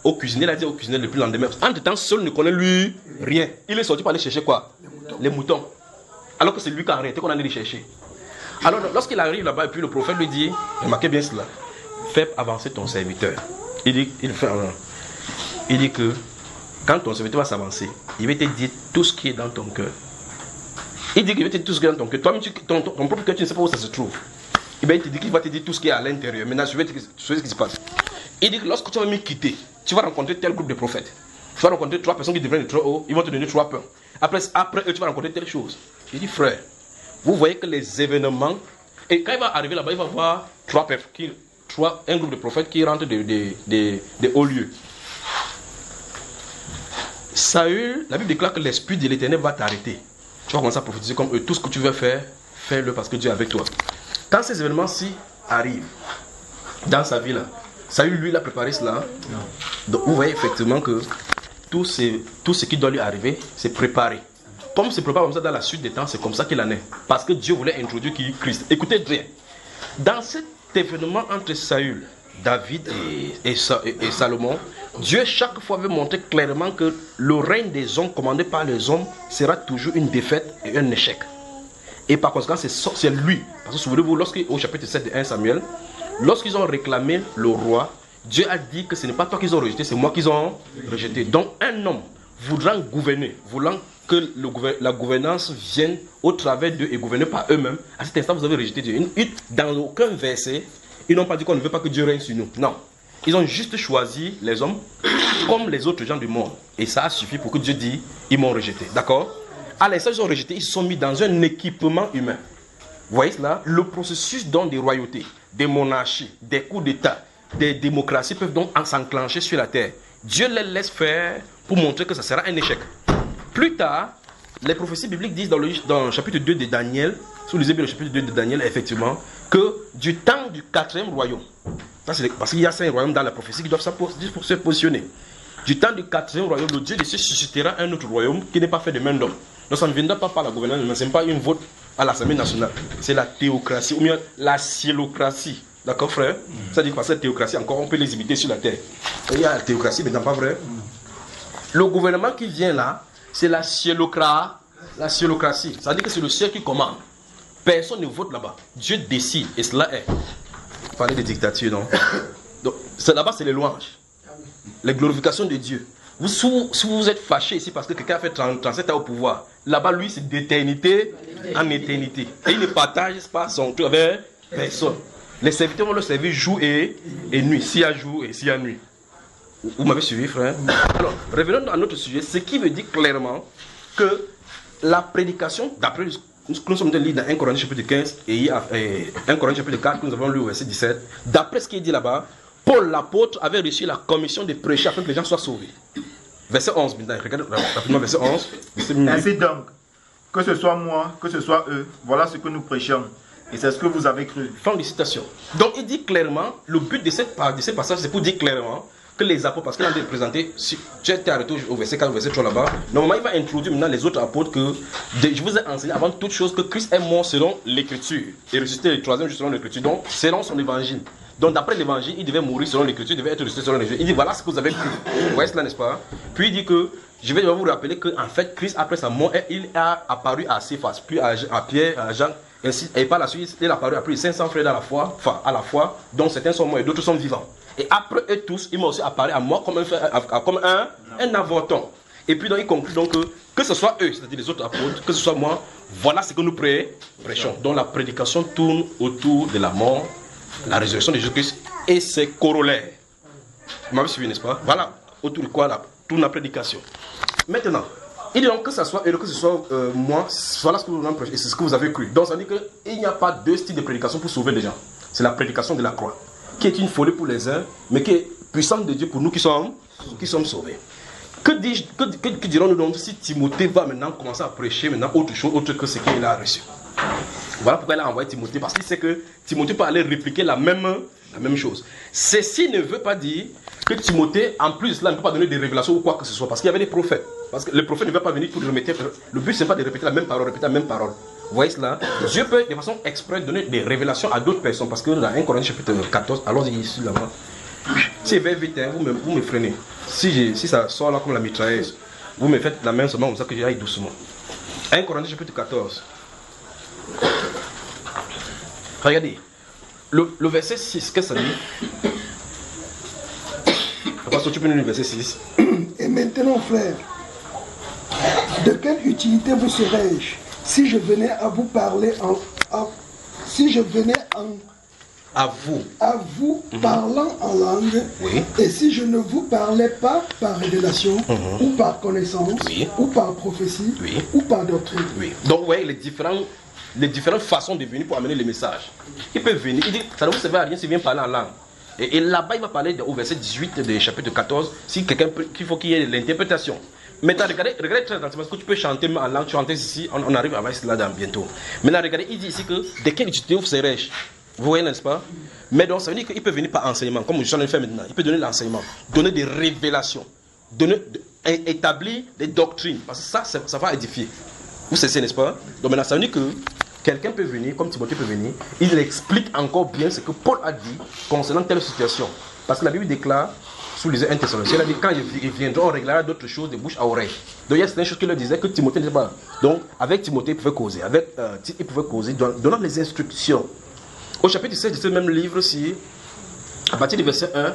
Au cuisinier, il a dit au cuisinier depuis le lendemain. Entre-temps, seul ne connaît lui rien. Il est sorti pour aller chercher quoi? Les moutons. Alors que c'est lui qui a arrêté qu'on allait les chercher. Alors lorsqu'il arrive là-bas, et puis le prophète lui dit, remarquez bien cela, fais avancer ton serviteur. Il dit que quand ton serviteur va s'avancer, il va te dire tout ce qui est dans ton cœur. Il dit qu'il va te dire tout ce qui est dans ton cœur. Toi-même, ton propre cœur, tu ne sais pas où ça se trouve. Il te dit qu'il va te dire tout ce qui est à l'intérieur. Maintenant, je vais te dire ce qui se passe. Il dit que lorsque tu vas me quitter, tu vas rencontrer tel groupe de prophètes. Tu vas rencontrer 3 personnes qui deviennent trop haut, ils vont te donner 3 pains. Après eux, tu vas rencontrer telle chose. Il dit, frère, vous voyez que les événements, et quand il va arriver là-bas, il va voir un groupe de prophètes qui rentrent des hauts lieux. Saül, la Bible déclare que l'esprit de l'Éternel va t'arrêter. Tu vas commencer à prophétiser comme eux. Tout ce que tu veux faire, fais-le parce que Dieu est avec toi. Quand ces événements-ci arrivent dans sa vie là, Saül, lui, il a préparé cela. Donc vous voyez effectivement que tout ce qui doit lui arriver, c'est préparé. Comme c'est préparé comme ça dans la suite des temps, c'est comme ça qu'il en est. Parce que Dieu voulait introduire Christ. Écoutez bien. Dans cet événement entre Saül, David et Salomon, Dieu chaque fois veut montrer clairement que le règne des hommes commandé par les hommes sera toujours une défaite et un échec. Et par conséquent, c'est lui. Parce que souvenez-vous, au chapitre 7 de 1 Samuel, lorsqu'ils ont réclamé le roi, Dieu a dit que ce n'est pas toi qu'ils ont rejeté, c'est moi qu'ils ont rejeté. Donc un homme voulant gouverner, voulant que la gouvernance vienne au travers d'eux et gouverner par eux-mêmes, à cet instant vous avez rejeté Dieu. Dans aucun verset, ils n'ont pas dit qu'on ne veut pas que Dieu règne sur nous. Non. Ils ont juste choisi les hommes comme les autres gens du monde. Et ça a suffi pour que Dieu dise, ils m'ont rejeté. D'accord? À l'instant, ils ont rejeté, ils se sont mis dans un équipement humain. Vous voyez cela? Le processus donc des royautés, des monarchies, des coups d'État, des démocraties peuvent donc s'enclencher sur la terre. Dieu les laisse faire pour montrer que ça sera un échec. Plus tard, les prophéties bibliques disent dans le chapitre 2 de Daniel, si vous lisez bien le chapitre 2 de Daniel, effectivement, que du temps du 4e royaume, parce qu'il y a 5 royaumes dans la prophétie qui doivent se positionner. Du temps du 4e royaume, le Dieu de cieux suscitera un autre royaume qui n'est pas fait de main d'homme. Donc ça ne viendra pas par la gouvernance, mais ce n'est pas une vote à l'Assemblée nationale. C'est la théocratie, ou bien la cielocratie. D'accord, frère? C'est-à-dire que par cette théocratie, encore, on peut les imiter sur la terre. Il y a la théocratie, mais non pas vrai. Le gouvernement qui vient là, c'est la cielocratie. C'est-à-dire que c'est le ciel qui commande. Personne ne vote là-bas. Dieu décide, et cela est. Vous parlez de dictature, non? Donc, là-bas, c'est les louanges. Les glorifications de Dieu. Si vous êtes fâché ici parce que quelqu'un a fait 37 ans au pouvoir, là-bas, lui, c'est d'éternité en éternité. Et il ne partage pas son truc avec personne. Les serviteurs vont le servir jour et nuit. S'il y a jour et s'il y a nuit. Vous m'avez suivi, frère? Alors, revenons à notre sujet. Ce qui veut dire clairement que la prédication, d'après ce que nous sommes lire dans 1 Corinthiens chapitre 15 et 1 Corinthiens chapitre 4, que nous avons lu au verset 17, d'après ce qui est dit là-bas, Paul l'apôtre avait reçu la commission de prêcher afin que les gens soient sauvés. Verset 11, regardez rapidement verset 11. Ainsi donc, que ce soit moi, que ce soit eux, voilà ce que nous prêchons. Et c'est ce que vous avez cru. Fin de citation. Donc il dit clairement, le but de ces passages, c'est pour dire clairement que les apôtres, parce qu'il a présenté, si tu es arrêté au verset 4, au verset 3 là-bas, normalement il va introduire maintenant les autres apôtres que je vous ai enseigné avant toute chose que Christ est mort selon l'écriture et ressuscité le troisième jour selon l'écriture, donc selon son évangile. Donc d'après l'évangile, il devait mourir selon l'écriture, il devait être ressuscité selon l'évangile. Il dit voilà ce que vous avez cru. Vous voyez cela, n'est-ce pas? Puis il dit que je vais vous rappeler qu'en fait Christ après sa mort, il a apparu à Céphas, puis à Pierre, à Jean, ainsi, et par la suite il a apparu à plus de 500 frères à la fois, dont certains sont morts et d'autres sont vivants. Et après eux tous, il m'a aussi apparu à moi comme un avorton. Et puis donc, il conclut donc que ce soit eux, c'est-à-dire les autres apôtres, que ce soit moi, voilà ce que nous prêchons. Donc la prédication tourne autour de la mort, la résurrection de Jésus-Christ et ses corollaires. Vous m'avez suivi, n'est-ce pas? Voilà, autour de quoi tourne la prédication. Maintenant, il dit donc que ce soit eux, que ce soit moi, voilà ce que vous avez prêché et c'est ce que vous avez cru. Donc ça veut dire qu'il n'y a pas deux styles de prédication pour sauver les gens. C'est la prédication de la croix, qui est une folie pour les uns, mais qui est puissante de Dieu pour nous qui sommes sauvés. Que dirons-nous donc si Timothée va maintenant commencer à prêcher maintenant autre chose, autre que ce qu'il a reçu? Voilà pourquoi il a envoyé Timothée, parce qu'il sait que Timothée peut aller répliquer la même chose. Ceci ne veut pas dire que Timothée, en plus de cela, ne peut pas donner des révélations ou quoi que ce soit, parce qu'il y avait des prophètes. Parce que le prophète ne va pas venir pour remettre. Le but, ce n'est pas de répéter la même parole, Vous voyez cela? Dieu peut de façon exprès donner des révélations à d'autres personnes, parce que dans 1 Corinthiens chapitre 14, alors ici là-bas, si je vais vite, hein, vous me freinez. Si ça sort là comme la mitrailleuse, vous me faites la main seulement comme ça que j'aille doucement. 1 Corinthiens chapitre 14. Regardez, le verset 6, qu'est-ce que ça dit? Parce que tu peux nous le verset 6. Et maintenant, frère, de quelle utilité vous serais-je si je venais à vous parler à vous parlant en langue, oui. Et si je ne vous parlais pas par révélation, ou par connaissance, oui. ou par prophétie, oui. ou par doctrine. Oui. Donc vous voyez les différentes façons de venir pour amener le message. Il peut venir, il dit, ça ne vous sert à rien s'il vient parler en langue. Et là-bas, il va parler au verset 18 du chapitre 14, si quelqu'un qu'il faut qu'il y ait l'interprétation. Maintenant, regardez très attentivement, parce que tu peux chanter en langue, tu chantes ici, on arrive à voir cela dans bientôt. Maintenant, regardez, il dit ici que de quelle utilité vous serais-je? Vous voyez, n'est-ce pas? Mais donc, ça veut dire qu'il peut venir par enseignement, comme je suis en train de faire maintenant. Il peut donner l'enseignement, donner des révélations, établir des doctrines, parce que ça va édifier. Vous savez, n'est-ce pas? Donc maintenant, ça veut dire que quelqu'un peut venir, comme Timothée peut venir, il explique encore bien ce que Paul a dit concernant telle situation. Parce que la Bible déclare, sous les 1 Thessaloniciens, il a dit quand ils viendront, on réglera d'autres choses de bouche à oreille. Donc il y a certaines choses qu'il leur disait que Timothée ne sait pas. Donc avec Timothée, il pouvait causer. Il pouvait causer, donnant les instructions. Au chapitre 16 de ce même livre, à partir du verset 1,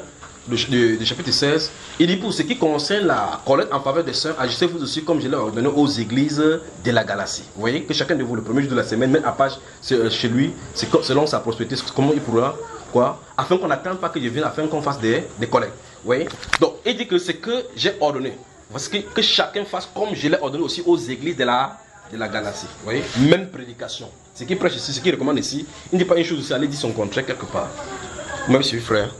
du chapitre 16, il dit pour ce qui concerne la collecte en faveur des saints, agissez-vous aussi comme je l'ai ordonné aux églises de la Galatie. Vous voyez que chacun de vous, le premier jour de la semaine, met à page chez lui, selon sa prospérité, comment il pourra, afin qu'on n'attende pas que je vienne, afin qu'on fasse des collectes. Vous voyez? Donc, il dit que c'est que j'ai ordonné, parce que chacun fasse comme je l'ai ordonné aussi aux églises de la Galatie. Vous voyez? Même prédication. Ce qu'il prêche ici, ce qu'il recommande ici, il ne dit pas une chose aussi, aller dire son contraire quelque part. Même si frère.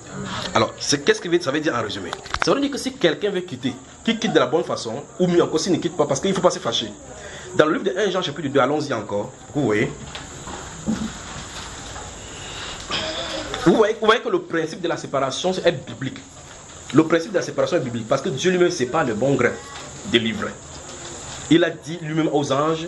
Alors, qu'est-ce que ça veut dire en résumé? Ça veut dire que si quelqu'un veut quitter, qu'il quitte de la bonne façon, ou mieux encore s'il ne quitte pas, parce qu'il ne faut pas se fâcher. Dans le livre de 1 Jean chapitre 2, allons-y encore. Vous voyez que le principe de la séparation est biblique. Le principe de la séparation est biblique parce que Dieu lui-même sépare le bon grain des livrets. Il a dit lui-même aux anges,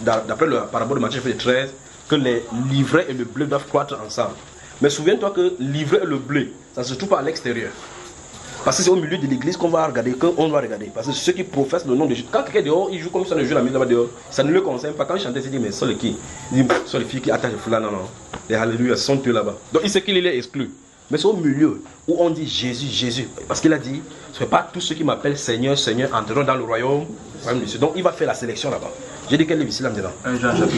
d'après la parabole de Matthieu 13, que les livrets et le blé doivent croître ensemble. Mais souviens-toi que l'ivraie et le blé, ça ne se trouve pas à l'extérieur. Parce que c'est au milieu de l'église qu'on va regarder, qu'on doit regarder. Parce que ceux qui professent le nom de Jésus, quand quelqu'un est dehors, il joue comme ça, le joue la musique là-bas dehors, ça ne le concerne pas. Quand il chantait, il dit, mais sont les qui? Il dit, sont les filles qui attachent le foulard, non, non. Les alléluia, sont eux là-bas. Donc il sait qu'il est exclu. Mais c'est au milieu où on dit Jésus, Jésus. Parce qu'il a dit, ce n'est pas tous ceux qui m'appellent Seigneur, Seigneur entreront dans le royaume de Dieu. Donc il va faire la sélection là-bas. J'ai dit quel livre ici là maintenant?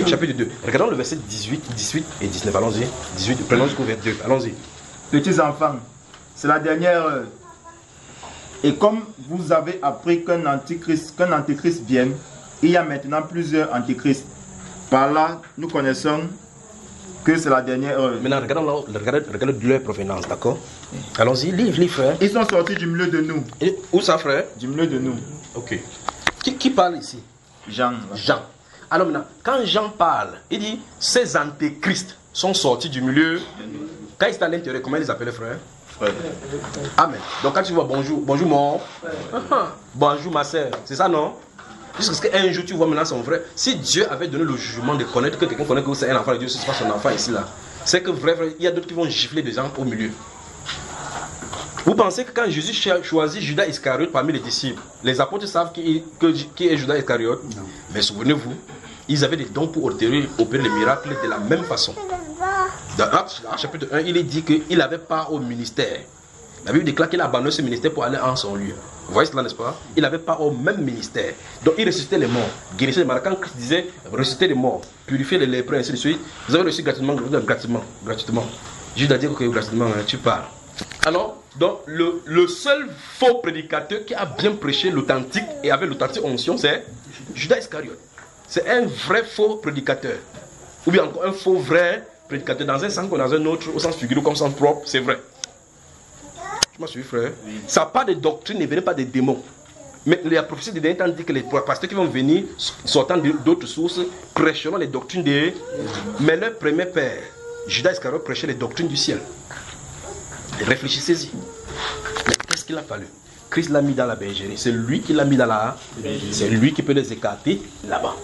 Chapitre 2. Regardons le verset 18, 18 et 19. Allons-y. 18, prenons jusqu'au verset 2. Allons-y. Petits enfants, c'est la dernière heure. Et comme vous avez appris qu'un antéchrist vienne, il y a maintenant plusieurs antéchrists. Par là, nous connaissons que c'est la dernière heure. Maintenant, regardons leur provenance, d'accord? Allons-y, livre, frère. Ils sont sortis du milieu de nous. Et où ça, frère? Du milieu de nous. Ok. Qui parle ici? Jean. Jean. Alors maintenant, quand Jean parle, il dit, ces antéchrists sont sortis du milieu. Quand ils sont à l'intérieur, comment ils les appellent, frère? Amen. Donc quand tu vois bonjour, bonjour mon, bonjour ma soeur, c'est ça non? Jusqu'à ce qu'un jour tu vois maintenant son frère. Si Dieu avait donné le jugement de connaître que quelqu'un connaît que c'est un enfant de Dieu, ce n'est pas son enfant ici là. C'est que vrai, il y a d'autres qui vont gifler des gens au milieu. Vous pensez que quand Jésus choisit Judas Iscariote parmi les disciples, les apôtres savent qui est Judas Iscariote? Non. Mais souvenez-vous, ils avaient des dons pour opérer les miracles de la même façon. Dans Actes chapitre 1, il est dit qu'il avait part au ministère. La Bible déclare qu'il a abandonné ce ministère pour aller en son lieu. Vous voyez cela, n'est-ce pas? Il avait part au même ministère. Donc il ressuscitait les morts, guérissait les malades. Quand Christ disait ressusciter les morts, purifier les lépreux, ainsi de suite, vous avez reçu gratuitement. Judas a dit que gratuitement, tu parles. Alors, donc le seul faux prédicateur qui a bien prêché l'authentique et avait l'authentique onction, c'est Judas Iscariote. C'est un vrai faux prédicateur. Ou bien encore un faux vrai prédicateur dans un sens ou dans un autre, au sens figuré comme au sens propre, c'est vrai. Tu m'as suivi, frère? Oui. Ça part des doctrines, ne venait pas des démons. Mais la prophétie de dernier temps dit que les pasteurs qui vont venir, sortant d'autres sources, prêcheront les doctrines des... Mais leur premier père, Judas Iscariote, prêchait les doctrines du ciel. Réfléchissez-y. Mais qu'est-ce qu'il a fallu? Christ l'a mis dans la bergerie. C'est lui qui l'a mis dans la... C'est lui qui peut les écarter là-bas.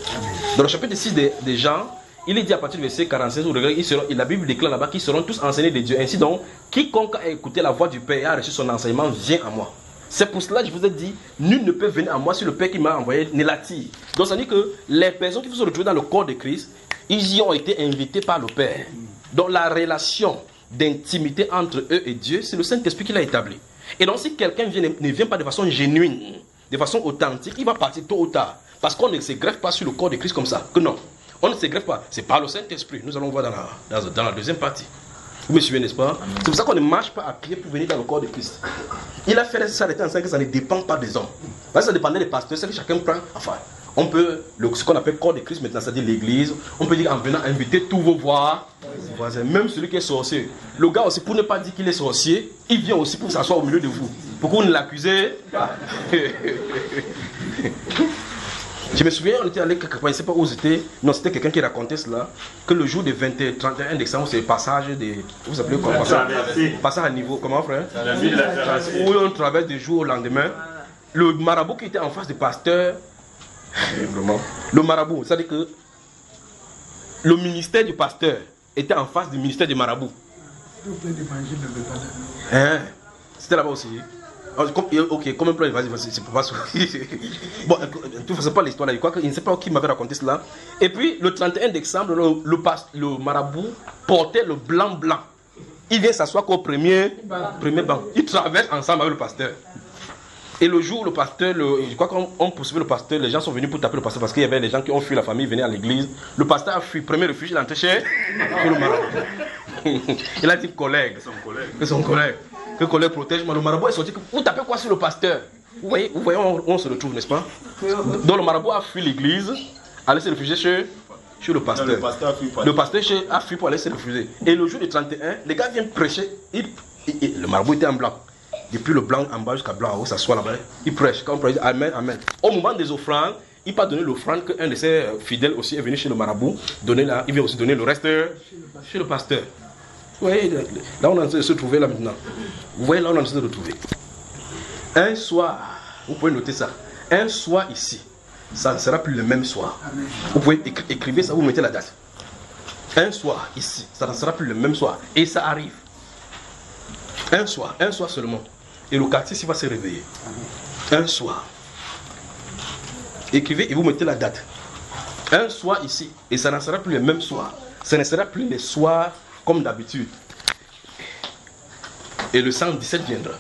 Dans le chapitre 6 des Jean, il est dit à partir du verset 46, où la Bible déclare là-bas qu'ils seront tous enseignés de Dieu. Ainsi donc, quiconque a écouté la voix du Père et a reçu son enseignement vient à moi. C'est pour cela que je vous ai dit, nul ne peut venir à moi si le Père qui m'a envoyé ne l'attire. Donc ça veut dire que les personnes qui vont se retrouver dans le corps de Christ, ils y ont été invités par le Père. Donc la relation d'intimité entre eux et Dieu, c'est le Saint-Esprit qui l'a établi. Et donc si quelqu'un ne vient pas de façon génuine, de façon authentique, il va partir tôt ou tard. Parce qu'on ne se greffe pas sur le corps de Christ comme ça. Que non. On ne se greffe pas. C'est par le Saint-Esprit. Nous allons voir dans la deuxième partie. Vous me suivez, n'est-ce pas? C'est pour ça qu'on ne marche pas à pied pour venir dans le corps de Christ. Il a fait s'arrêter en 5 que ça ne dépend pas des hommes. Parce que ça dépendait des pasteurs. C'est que chacun prend. Enfin, on peut, ce qu'on appelle corps de Christ maintenant, c'est-à-dire l'église, on peut dire en venant inviter tous vos voisins, même celui qui est sorcier. Le gars aussi, pour ne pas dire qu'il est sorcier, il vient aussi pour s'asseoir au milieu de vous. Pourquoi vous ne l'accusez pas? Je me souviens, on était allé quelque part, je ne sais pas où c'était. Non, c'était quelqu'un qui racontait cela. Que le jour des 31 décembre, c'est le passage des. Vous appelez quoi? Passage à niveau. Comment, frère? Où on traverse des jours au lendemain. Le marabout qui était en face du pasteur. Vraiment. Le marabout, c'est-à-dire que le ministère du pasteur était en face du ministère du marabout. Hein? C'était là-bas aussi. Ok, comme un plan, vas-y, c'est pas bon, tu ne faisais pas l'histoire là, je crois qu'il ne sait pas qui m'avait raconté cela. Et puis, le 31 décembre, le marabout portait le blanc. Il vient s'asseoir au premier banc. Il traverse ensemble avec le pasteur. Et le jour où le pasteur, je crois qu'on poursuivait le pasteur, les gens sont venus pour taper le pasteur parce qu'il y avait des gens qui ont fui la famille, venaient à l'église. Le pasteur a fui, premier refuge, il est entré chez le marabout. Il a dit collègue. C'est son collègue. Que collègue protège-moi. Le marabout est sorti. Vous tapez quoi sur le pasteur? Vous voyez où on se retrouve, n'est-ce pas? Donc le marabout a fui l'église, allé se réfugier chez le pasteur. Le pasteur a fui pour aller se réfugier. Et le jour du 31, les gars viennent prêcher. Le marabout était en blanc. Depuis le blanc en bas jusqu'à blanc en haut, ça soit là-bas. Il prêche. Quand on prêche, Amen, Amen. Au moment des offrandes, il n'a pas donné l'offrande qu'un de ses fidèles aussi est venu chez le marabout. Il vient aussi donner le reste chez le pasteur. Vous voyez, là on est en train de se trouver là maintenant. Vous voyez, là on est en train de se retrouver. Un soir, vous pouvez noter ça. Un soir ici, ça ne sera plus le même soir. Vous pouvez écrire ça, vous mettez la date. Un soir ici, ça ne sera plus le même soir. Et ça arrive. Un soir seulement. Et le quartier s'il va se réveiller. Un soir. Écrivez et vous mettez la date. Un soir ici, et ça ne sera plus le même soir. Ça ne sera plus les soirs comme d'habitude. Et le 117 viendra.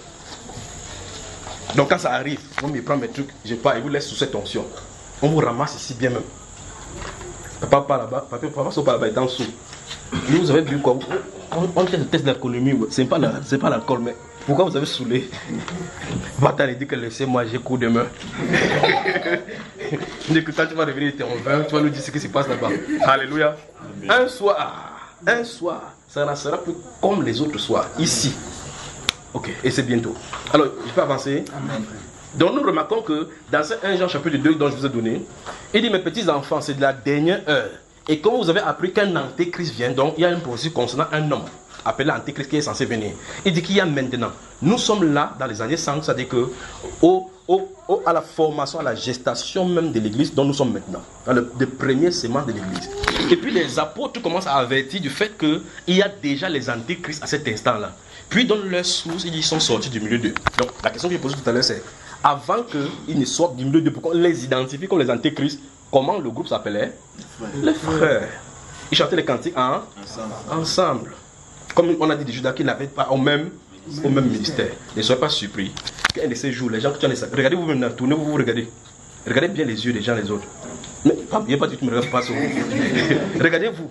Donc quand ça arrive, vous me prenez mes trucs, je pars et vous laisse sous cette tension. On vous ramasse ici bien même. Papa pas là-bas, papa sont pas là-bas, il est en dessous. Vous avez vu quoi? On fait le test d'alcoolémie, c'est pas l'alcool, mais pourquoi vous avez saoulé? Bataille dit que laissez-moi, j'ai cours demain. Dès que quand tu vas revenir, tu es en vin, tu vas nous dire ce qui se passe là-bas. Alléluia. Un soir, ça ne sera plus comme les autres soirs, ici. Ok, et c'est bientôt. Alors, je peux avancer? Amen. Donc nous remarquons que dans ce 1 Jean chapitre 2 dont je vous ai donné, il dit mes petits enfants, c'est de la dernière heure. Et comme vous avez appris qu'un antéchrist vient, donc il y a une prophétie concernant un homme appelé antéchrist qui est censé venir. Il dit qu'il y a maintenant. Nous sommes là dans les années 100, c'est-à-dire que à la formation, à la gestation même de l'église dont nous sommes maintenant, dans le premier sément de l'église. Et puis les apôtres commencent à avertir du fait qu'il y a déjà les antéchrists à cet instant-là. Puis dans leur source, ils sont sortis du milieu d'eux. Donc la question que j'ai posée tout à l'heure, c'est avant qu'ils ne sortent du milieu d'eux, pourquoi on les identifie comme les antéchrists? Comment le groupe s'appelait? Les frères. Ils chantaient les cantiques ensemble. Comme on a dit de Judas qu'ils n'avaient pas au même ministère. Ne soyez pas surpris qu'un de ces jours, les gens qui ont les sacs, regardez-vous maintenant, tournez-vous, vous regardez. Regardez bien les yeux des gens les autres. Mais il n'y a pas du tout, me regarde pas sur vous. Regardez-vous.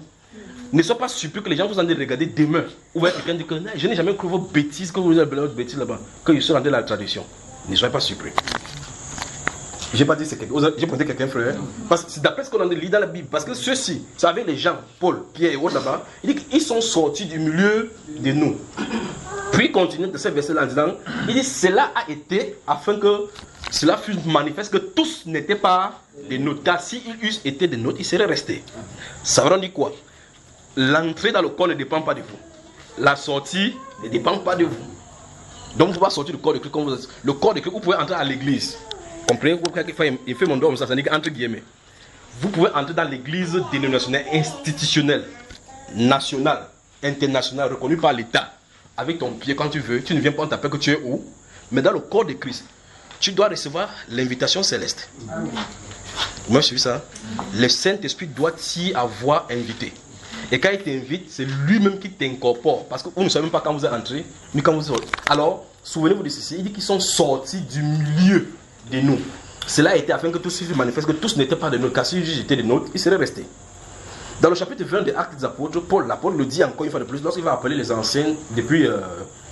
Ne soyez pas surpris que les gens vous en aient regardé demain. Ou bien quelqu'un dit que je n'ai jamais cru vos bêtises, que vous avez votre bêtise là-bas, que je suis rentré dans la tradition. Ne soyez pas surpris. Je n'ai pas dit c'est quelqu'un. J'ai pointé quelqu'un, frère. Parce que c'est d'après ce qu'on a lu dans la Bible. Parce que ceux-ci, vous savez, les gens, Paul, Pierre et autres là-bas, il dit qu'ils sont sortis du milieu de nous. Puis il continue de ce verset-là en disant, il dit cela a été afin que cela fût manifeste que tous n'étaient pas des nôtres. Car s'ils eussent été des nôtres, ils seraient restés. Ça veut dire quoi? L'entrée dans le corps ne dépend pas de vous. La sortie ne dépend pas de vous. Donc vous ne pouvez pas sortir du corps de Christ comme vous êtes. Le corps de Christ, vous pouvez entrer à l'église. Comprenez? Il fait mon doigt comme ça, ça dit entre guillemets. Vous pouvez entrer dans l'église dénominationnelle, institutionnelle, nationale, internationale, reconnue par l'État. Avec ton pied quand tu veux, tu ne viens pas, on t'appelle que tu es où? Mais dans le corps de Christ, tu dois recevoir l'invitation céleste. Moi je suis ça. Le Saint-Esprit doit t'y avoir invité. Et quand il t'invite, c'est lui-même qui t'incorpore. Parce que vous ne savez même pas quand vous êtes entré, ni quand vous êtes sorti. Alors, souvenez-vous de ceci. Il dit qu'ils sont sortis du milieu de nous. Cela a été afin que tous se manifestent, que tous n'étaient pas de nôtres. Car s'ils étaient de nôtres, ils seraient restés. Dans le chapitre 20 des Actes des Apôtres, l'apôtre le dit encore une fois de plus, lorsqu'il va appeler les anciens, depuis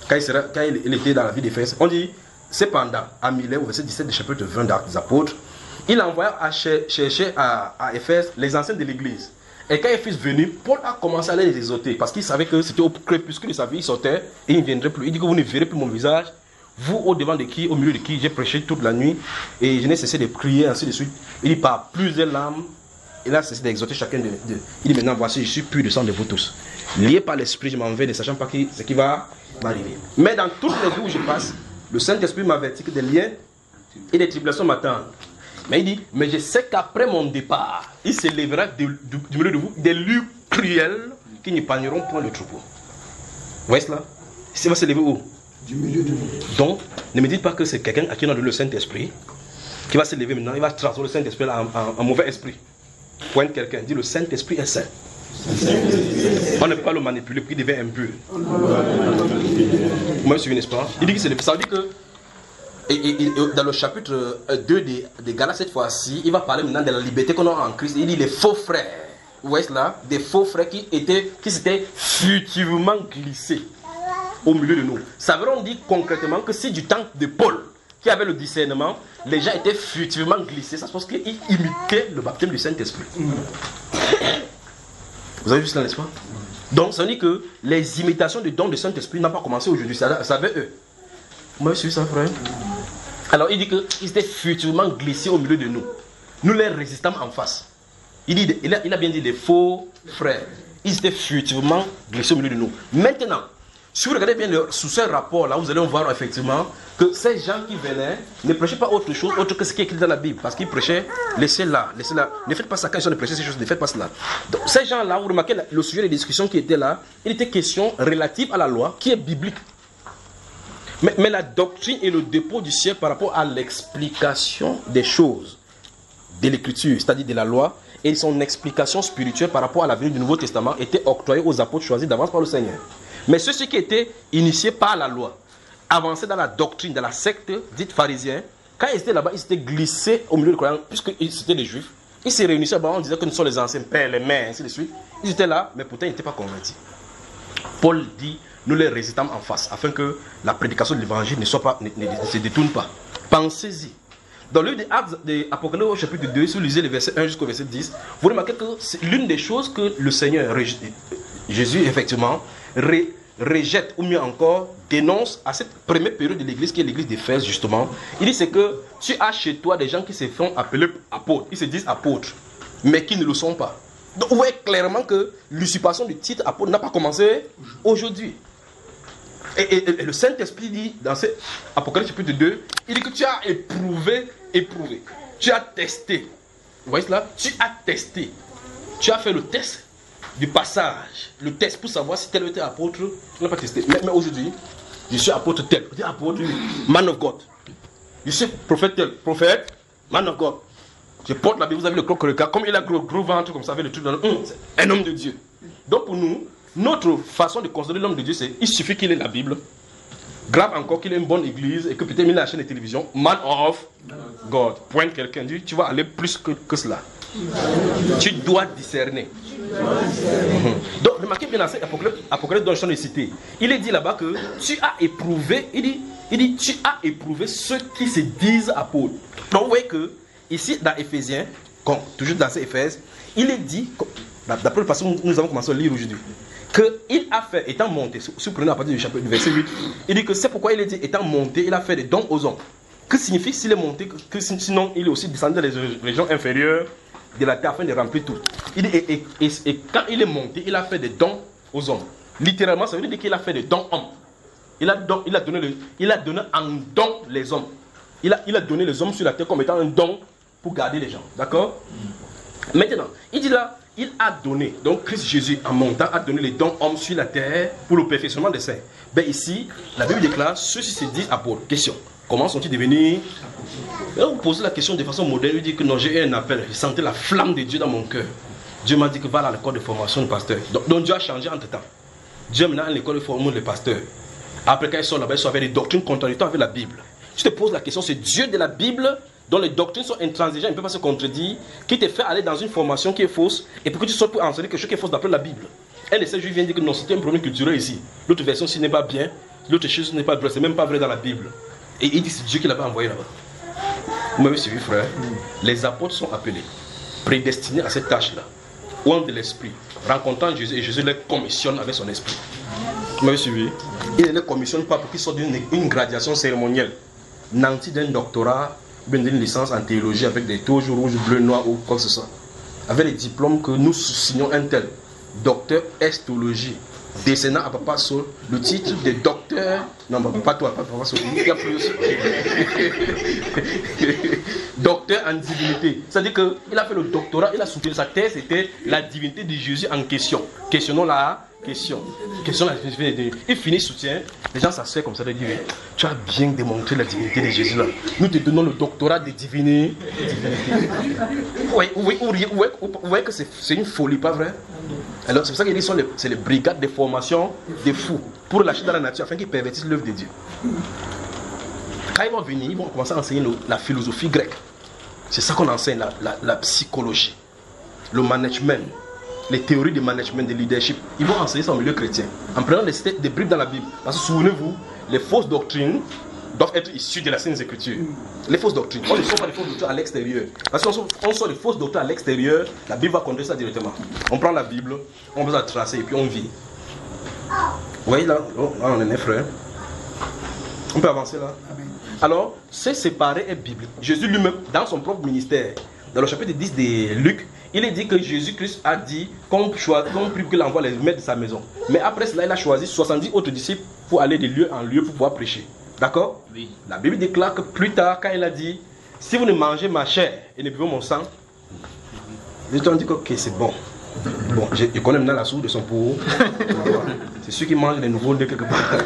quand il était dans la ville d'Éphèse, on dit, cependant, à Milet, au verset 17 du chapitre 20 des Actes des Apôtres, il envoya chercher à Éphèse les anciens de l'église. Et quand ils sont venus, Paul a commencé à les exhorter, parce qu'il savait que c'était au crépuscule de sa vie, il sortait, et il ne viendrait plus. Il dit que vous ne verrez plus mon visage, vous au devant de qui, au milieu de qui j'ai prêché toute la nuit, et je n'ai cessé de prier, ainsi de suite. Il dit par plusieurs larmes, il a cessé d'exhorter chacun d'eux. Il dit maintenant, voici, je suis pur de sang de vous tous. Lié par l'esprit, je m'en vais, ne sachant pas ce qui va m'arriver. Mais dans toutes les villes où je passe, le Saint-Esprit m'avertit que des liens et des tribulations m'attendent. Mais il dit, mais je sais qu'après mon départ, il s'élèvera du milieu de vous des lieux cruels qui n'épargneront point le troupeau. Vous voyez cela? Il va s'élever où? Du milieu de vous. Donc, ne me dites pas que c'est quelqu'un à qui on a donné le Saint-Esprit qui va s'élever maintenant, il va transformer le Saint-Esprit en mauvais esprit. Pointe quelqu'un, dit le Saint-Esprit est saint. On ne peut pas le manipuler pour qu'il devienne impur. Vous me suivez, n'est-ce pas? Il dit que c'est ça veut dire que dans le chapitre 2 des Galates, cette fois-ci, il va parler maintenant de la liberté qu'on a en Christ. Il dit les faux frères. Vous voyez cela? Des faux frères qui s'étaient furtivement glissés au milieu de nous. Ça veut dire concrètement que si du temps de Paul, qui avait le discernement, les gens étaient furtivement glissés, ça se passe qu'ils imitaient le baptême du Saint-Esprit. Vous avez vu cela, n'est-ce pas? Donc, ça veut dire que les imitations du don du Saint-Esprit n'ont pas commencé aujourd'hui. Ça avait eux. Vous m'avez suivi ça, frère? Alors, il dit qu'ils étaient furtivement glissés au milieu de nous. Nous les résistons en face. Il a bien dit les faux frères. Ils étaient furtivement glissés au milieu de nous. Maintenant, Si vous regardez bien sous ce rapport-là, vous allez voir effectivement que ces gens qui venaient ne prêchaient pas autre chose autre que ce qui est écrit dans la Bible. Parce qu'ils prêchaient, laissez-la. Ne faites pas ça quand ils sont de prêcher ces choses, ne faites pas cela. Donc, ces gens-là, vous remarquez le sujet des discussions qui étaient là, il était question relative à la loi qui est biblique. Mais la doctrine et le dépôt du ciel par rapport à l'explication des choses de l'écriture, c'est-à-dire de la loi, et son explication spirituelle par rapport à la venue du Nouveau Testament était octroyée aux apôtres choisis d'avance par le Seigneur. Mais ceux qui étaient initiés par la loi, avancés dans la doctrine, dans la secte dite pharisien, quand ils étaient là-bas, ils s'étaient glissés au milieu des croyants, puisque c'était des juifs. Ils se réunissaient là-bas, on disait que nous sommes les anciens pères, les mères, ainsi de suite. Ils étaient là, mais pourtant ils n'étaient pas convertis. Paul dit, nous les résistons en face, afin que la prédication de l'évangile ne se détourne pas. Pensez-y. Dans le livre des Actes de Apocalypse au chapitre 2, si vous lisez les versets 1 jusqu'au verset 10, vous remarquez que c'est l'une des choses que le Seigneur, Jésus, effectivement, rejette, ou mieux encore, dénonce à cette première période de l'église, qui est l'église d'Éphèse, justement. Il dit, c'est que tu as chez toi des gens qui se font appeler apôtres, ils se disent apôtres, mais qui ne le sont pas. Donc, vous voyez clairement que l'usurpation du titre apôtre n'a pas commencé aujourd'hui. Et le Saint-Esprit dit, dans cet Apocalypse chapitre 2, il dit que tu as éprouvé. Tu as testé. Vous voyez cela? Tu as testé. Tu as fait le test du passage. Le test pour savoir si tel était apôtre. Tu n'as pas testé. Mais aujourd'hui, je suis apôtre tel. Je suis apôtre, man of God. Je suis prophète tel. Prophète, man of God. Je porte la Bible, vous avez le croc-reca. Comme il a gros ventre, comme ça, avec le truc dans le... C'est un homme de Dieu. Donc pour nous, notre façon de considérer l'homme de Dieu, c'est il suffit qu'il ait la Bible, grave encore qu'il ait une bonne église et que peut-être il ait la chaîne de télévision, man of God. Pointe quelqu'un, dit tu vas aller plus que cela. Tu dois discerner. Donc remarquez bien dans cet Apocalypse dont je suis cité. Il est dit là-bas que tu as éprouvé, il dit tu as éprouvé ceux qui se disent apôtres. Donc vous voyez que ici dans Éphésiens, toujours dans ces Éphèses, il est dit, d'après le passage que nous avons commencé à lire aujourd'hui, qu'il a fait, étant monté, si vous prenez à partir du chapitre du verset 8, il dit que c'est pourquoi il est dit, étant monté, il a fait des dons aux hommes. Que signifie s'il est monté, que sinon il est aussi descendu dans les régions inférieures de la terre afin de remplir tout. Il dit, et quand il est monté, il a fait des dons aux hommes. Littéralement, ça veut dire qu'il a fait des dons hommes. Il a donné en don les hommes. Il a donné les hommes sur la terre comme étant un don pour garder les gens. D'accord? Maintenant, il dit là, il a donné, donc Christ Jésus en montant a donné les dons hommes sur la terre pour le perfectionnement des saints. Ben ici, la Bible déclare, ceux-ci se disent apôtres. Question, comment sont-ils devenus? Et là, vous posez la question de façon moderne, il dit que non, j'ai eu un appel, j'ai senti la flamme de Dieu dans mon cœur. Dieu m'a dit que va à l'école de formation de pasteur. Donc Dieu a changé entre temps. Dieu est maintenant à l'école de formation des pasteurs. Après quand ils sont là-bas, ils sont avec des doctrines contradictoires avec la Bible. Je te pose la question, c'est Dieu de la Bible dont les doctrines sont intransigeantes, il ne peut pas se contredire, qui te fait aller dans une formation qui est fausse, et pour que tu sortes pour enseigner quelque chose qui est fausse d'après la Bible. Un de ces juifs vient dire que non, c'était un problème culturel ici. L'autre version ci n'est pas bien, l'autre chose n'est pas vraie, c'est même pas vrai dans la Bible. Et il dit c'est Dieu qui l'avait envoyé là-bas. Vous m'avez suivi, frère? Les apôtres sont appelés, prédestinés à cette tâche-là, au nom de l'esprit, rencontrant Jésus, et Jésus les commissionne avec son esprit. Vous m'avez suivi? Il ne les commissionne pas pour qu'ils sortent d'une graduation cérémonielle, nanti d'un doctorat, d'une licence en théologie avec des touches rouges, bleues, noires ou quoi que ce soit. Avec les diplômes que nous signons un tel, docteur S théologie, descendant à Papa Saul, le titre de docteur, non pas toi, pas Papa Saul, il y a plus. Docteur en divinité. C'est-à-dire qu'il a fait le doctorat, il a soutenu sa thèse, c'était la divinité de Jésus en question. Questionnons la question. Il finit soutien, les gens s'assoient comme ça, ils disent tu as bien démontré la divinité de Jésus là. Nous te donnons le doctorat de divinité. Vous voyez que c'est une folie, pas vrai? Alors c'est pour ça qu'ils disent c'est les brigades de formation des fous pour lâcher dans la nature afin qu'ils pervertissent l'œuvre de Dieu. Quand ils vont venir, ils vont commencer à enseigner la philosophie grecque. C'est ça qu'on enseigne, la psychologie, le management, les théories de management, de leadership. Ils vont enseigner ça au milieu chrétien en prenant des bribes dans la Bible. Parce que souvenez-vous, les fausses doctrines doivent être issues de la Sainte Écriture. Les fausses doctrines, on ne sort pas des fausses doctrines à l'extérieur. Parce qu'on sort des fausses doctrines à l'extérieur, la Bible va conduire ça directement. On prend la Bible, on va la tracer et puis on vit. Vous voyez là, on est frère. On peut avancer là. Alors, c'est séparé et biblique. Jésus lui-même, dans son propre ministère, dans le chapitre 10 de Luc, il est dit que Jésus-Christ a dit qu'on prie qu'il envoie les maîtres de sa maison. Mais après cela, il a choisi 70 autres disciples pour aller de lieu en lieu pour pouvoir prêcher. D'accord? Oui. La Bible déclare que plus tard, quand il a dit, si vous ne mangez ma chair et ne buvez mon sang, les gens ont dit que ok, c'est bon. Bon, je connais maintenant la soupe de son pot. C'est ceux qui mangent les nouveaux nés quelque part.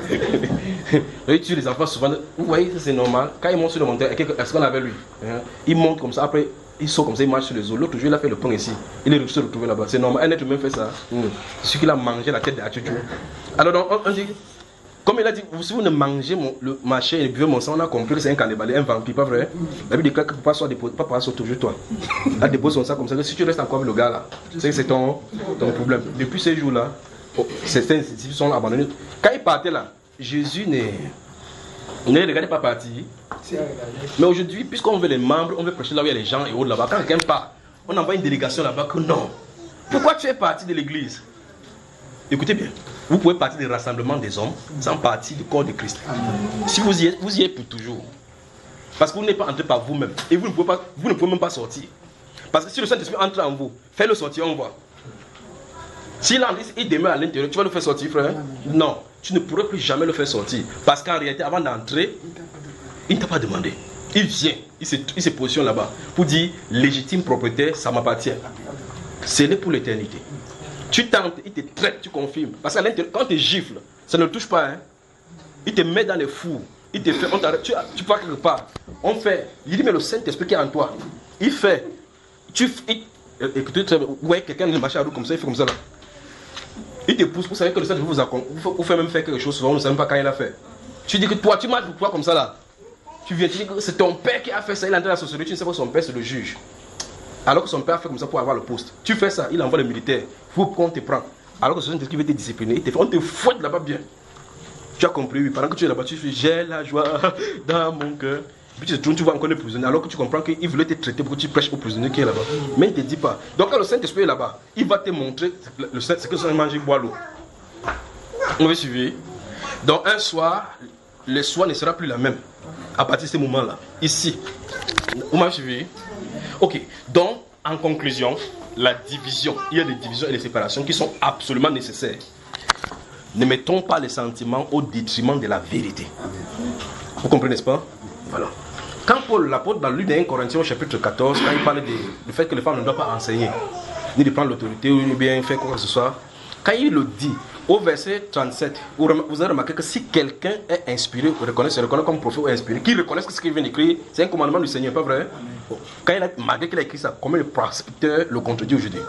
Ils tuent les enfants souvent. Vous voyez, c'est normal. Quand ils montent sur le montagne, est-ce qu'on avait lui? Ils montent comme ça, après ils sautent comme ça, ils marchent sur les eaux. L'autre jour, il a fait le pain ici. Il est réussi à se retrouver là-bas. C'est normal. Un être humain fait ça. C'est celui qui a mangé la tête de Hachouchou. Alors, donc, on dit, comme il a dit, si vous ne mangez ma chair et ne buvez mon sang, on a compris que c'est un cannibale, un vampire, pas vrai? La Bible déclare que papa soit toujours toi. Elle dépose son sang comme ça, que si tu restes encore avec le gars là, c'est ton problème. Depuis ces jours-là, certains disciples sont abandonnés. Quand il partait là, Jésus ne regardait pas partir. Mais aujourd'hui, puisqu'on veut les membres, on veut prêcher là où il y a les gens et autres là-bas. Quand quelqu'un part, on envoie une délégation là-bas que non. Pourquoi tu es parti de l'église? Écoutez bien. Vous pouvez partir du rassemblement des hommes sans partir du corps de Christ. Si vous y êtes pour toujours. Parce que vous n'êtes pas entré par vous-même. Et vous ne pouvez même pas sortir. Parce que si le Saint-Esprit entre en vous, fais-le sortir, on voit. S'il demeure à l'intérieur, tu vas le faire sortir, frère? Non, tu ne pourrais plus jamais le faire sortir. Parce qu'en réalité, avant d'entrer, il ne t'a pas demandé. Il vient, il se positionne là-bas pour dire légitime propriétaire, ça m'appartient. C'est là pour l'éternité. Tu tentes, il te traite, tu confirmes. Parce qu'à l'intérieur, quand tu gifles, ça ne le touche pas. Hein? Il te met dans les fours. Il te fait, tu pars quelque part. On fait. Il dit, mais le Saint-Esprit qui est en toi, il fait. Écoutez, ouais, quelqu'un ne marche à roue comme ça, il fait comme ça là. Il te pousse, vous savez que le Saint-Esprit vous fait même faire quelque chose, souvent on ne sait même pas quand il a fait. Tu dis que toi, tu m'as dit quoi comme ça là? Tu viens, tu dis que c'est ton père qui a fait ça, il est entré dans la société, tu ne sais pas que son père c'est le juge. Alors que son père fait comme ça pour avoir le poste. Tu fais ça, il envoie le militaire. Faut qu'on te prend. Alors que ce Saint-Esprit veut te discipliner, on te fouette là-bas bien. Tu as compris, oui. Pendant que tu es là-bas, tu fais j'ai la joie dans mon cœur. Puis tu te tournes, tu vois encore les prisonniers. Alors que tu comprends qu'il voulait te traiter pour que tu prêches aux prisonniers qui est là-bas. Mais il ne te dit pas. Donc quand le Saint-Esprit est là-bas, il va te montrer ce que c'est manger, boire l'eau. On va suivre. Donc un soir, le soir ne sera plus la même. À partir de ce moment-là. Ici. Vous m'avez suivi? Ok, donc en conclusion, la division, il y a des divisions et des séparations qui sont absolument nécessaires. Ne mettons pas les sentiments au détriment de la vérité. Vous comprenez, n'est-ce pas? Voilà. Quand Paul, l'apôtre, dans l'une des 1 Corinthiens, chapitre 14, quand il parle du fait que les femmes ne doivent pas enseigner, ni de prendre l'autorité, ou bien faire quoi que ce soit, quand il le dit, au verset 37, vous avez remarqué que si quelqu'un est inspiré, se reconnaît comme prophète ou inspiré, qu'il reconnaisse que ce qu'il vient d'écrire, c'est un commandement du Seigneur, pas vrai? Quand malgré qu'il a écrit ça, comment le presbytère le contredit aujourd'hui?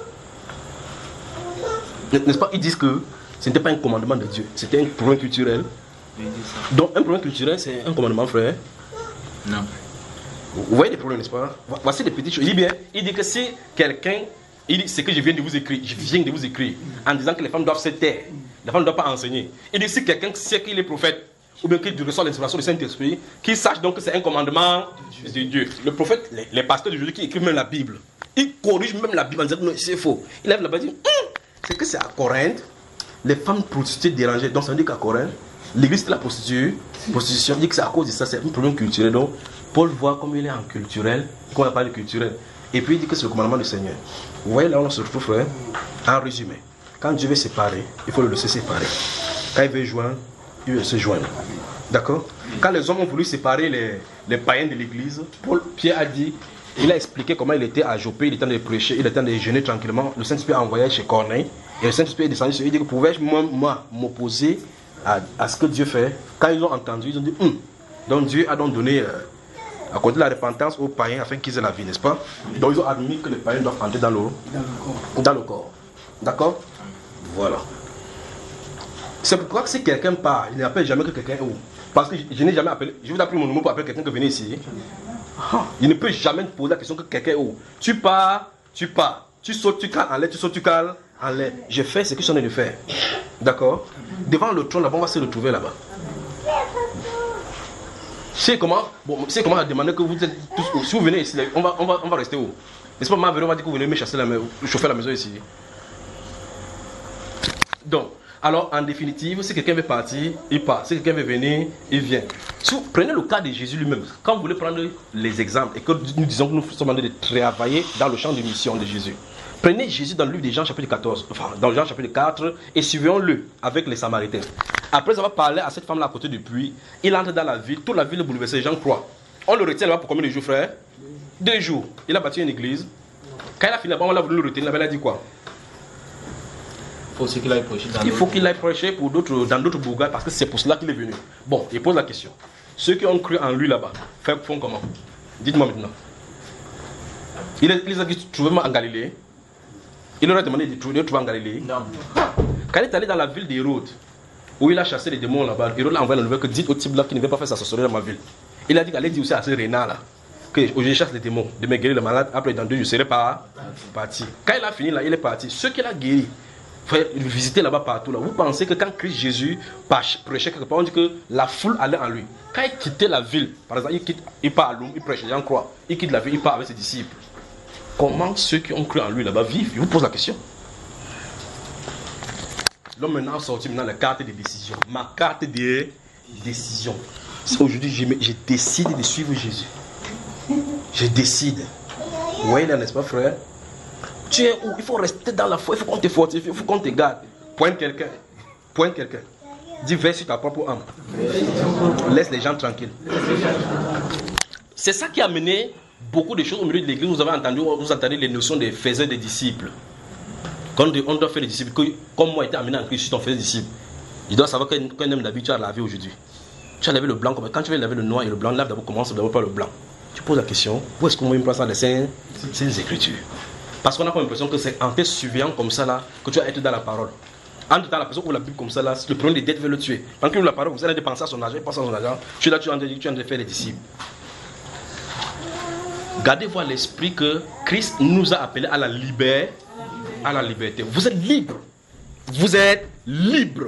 N'est-ce pas? Ils disent que ce n'était pas un commandement de Dieu, c'était un problème culturel. Donc un problème culturel, c'est un commandement, frère? Non. Vous voyez les problèmes, n'est-ce pas? Voici des petites choses. Il dit que si quelqu'un, il dit ce que je viens de vous écrire, en disant que les femmes doivent se taire, les femmes ne doivent pas enseigner. Il dit si quelqu'un sait qu'il est prophète, ou bien qu'il reçoit l'inspiration du Saint-Esprit, qu'il sache donc que c'est un commandement de Dieu. Le prophète, les pasteurs d'aujourd'hui qui écrivent même la Bible, ils corrigent même la Bible en disant que non, c'est faux. Il lève là-bas et dit, c'est que c'est à Corinthe, les femmes prostituées dérangeaient. Donc ça veut dire qu'à Corinthe, l'église de la prostitution, il dit que c'est à cause de ça, c'est un problème culturel. Donc Paul voit comme il est en culturel, qu'on a parlé de culturel. Et puis il dit que c'est le commandement du Seigneur. Vous voyez là où on se retrouve, frère? En résumé, quand Dieu veut séparer, il faut le laisser séparer. Quand il veut joindre, il veut se joindre. D'accord? Quand les hommes ont voulu séparer les païens de l'église, Pierre a dit, il a expliqué comment il était à Jopé, il était en train de prêcher, il était en train de jeûner tranquillement. Le Saint-Esprit a envoyé chez Corneille, et le Saint-Esprit est descendu sur lui, il dit que pouvais-je moi m'opposer à ce que Dieu fait? Quand ils ont entendu, ils ont dit, donc Dieu a donc donné à côté de la repentance aux païens afin qu'ils aient la vie, n'est-ce pas? Donc ils ont admis que les païens doivent entrer dans le corps. D'accord? Voilà. C'est pourquoi si quelqu'un part, il n'appelle jamais que quelqu'un est où? Parce que je n'ai jamais appelé, je vous ai appelé mon numéro pour appeler quelqu'un qui venait ici. Il ne peut jamais te poser la question que quelqu'un est où. Tu pars, tu sautes, tu cales en l'air, tu sautes, tu cales en l'air. Je fais ce que je suis en train de faire. D'accord? Devant le trône, là-bas, on va se retrouver là-bas. C'est comment à demander que vous êtes tous, si vous venez ici, on va rester où? N'est-ce pas, on va dire que vous venez me chasser la maison, chauffer la maison ici. Donc, Alors, en définitive, si quelqu'un veut partir, il part. Si quelqu'un veut venir, il vient. Si vous prenez le cas de Jésus lui-même, quand vous voulez prendre les exemples et que nous disons que nous sommes en train de travailler dans le champ de mission de Jésus, prenez Jésus dans le livre de Jean chapitre 14, enfin dans Jean chapitre 4 et suivons-le avec les Samaritains. Après avoir parlé à cette femme-là à côté du puits, il entre dans la ville, toute la ville est bouleversée, les gens croient. On le retient là-bas pour combien de jours, frère? 2 jours. Il a bâti une église. Quand il a fini là-bas, on l'a voulu le retenir là-bas, il a dit quoi? Il faut qu'il aille prêcher pour dans d'autres bourgades parce que c'est pour cela qu'il est venu. Bon, il pose la question. Ceux qui ont cru en lui là-bas, font comment? Dites-moi maintenant. Il a dit, trouvez-moi en Galilée. Il leur a demandé de trouver en Galilée. Non. Quand il est allé dans la ville d'Hérode, où il a chassé les démons là-bas, Hérode a envoyé la nouvelle que dites au type là qui ne veut pas faire sa sorcellerie dans ma ville. Il a dit qu'allez dire aussi à ce renard là que je chasse les démons, de me guérir le malade, après dans 2 jours je serai parti. Quand il a fini là, il est parti. Ceux qu'il a guéris, visiter là-bas partout là. Vous pensez que quand Christ Jésus prêchait quelque part, on dit que la foule allait en lui. Quand il quittait la ville, par exemple, il part à l'homme, il prêche, les gens croient. Il quitte la ville, il part avec ses disciples. Comment ceux qui ont cru en lui là-bas vivent? Je vous pose la question. L'homme maintenant a sorti la carte de décision. Ma carte de décision. Aujourd'hui, je décide de suivre Jésus. Je décide. Vous voyez là, n'est-ce pas, frère? Tu es où? Il faut rester dans la foi, il faut qu'on te fortifie, il faut qu'on te garde. Pointe quelqu'un. Pointe quelqu'un. Dis, veille sur ta propre âme. Laisse les gens tranquilles. C'est ça qui a mené beaucoup de choses au milieu de l'église. Vous entendez les notions de faiseurs des disciples. Quand on doit faire des disciples, comme moi, été amené en Christ, on fait des disciples. Il doit savoir qu'un homme d'habitude, tu as lavé aujourd'hui. Tu as lavé le blanc, quand tu veux laver le noir et le blanc, lave d'abord, commence d'abord par le blanc. Tu poses la question, où est-ce qu'on met une place dans les Saintes Écritures? Parce qu'on a comme l'impression que c'est en te surveillant comme ça là, que tu vas être dans la parole. En tout temps, la personne ouvre la Bible comme ça là, si le premier des dettes veut le tuer. Quand il ouvre la parole, vous allez dépenser à son argent, il pense à son argent. Tu es là, tu es en train de faire les disciples. Gardez-vous à l'esprit que Christ nous a appelés à la liberté. Vous êtes libre. Vous êtes libre.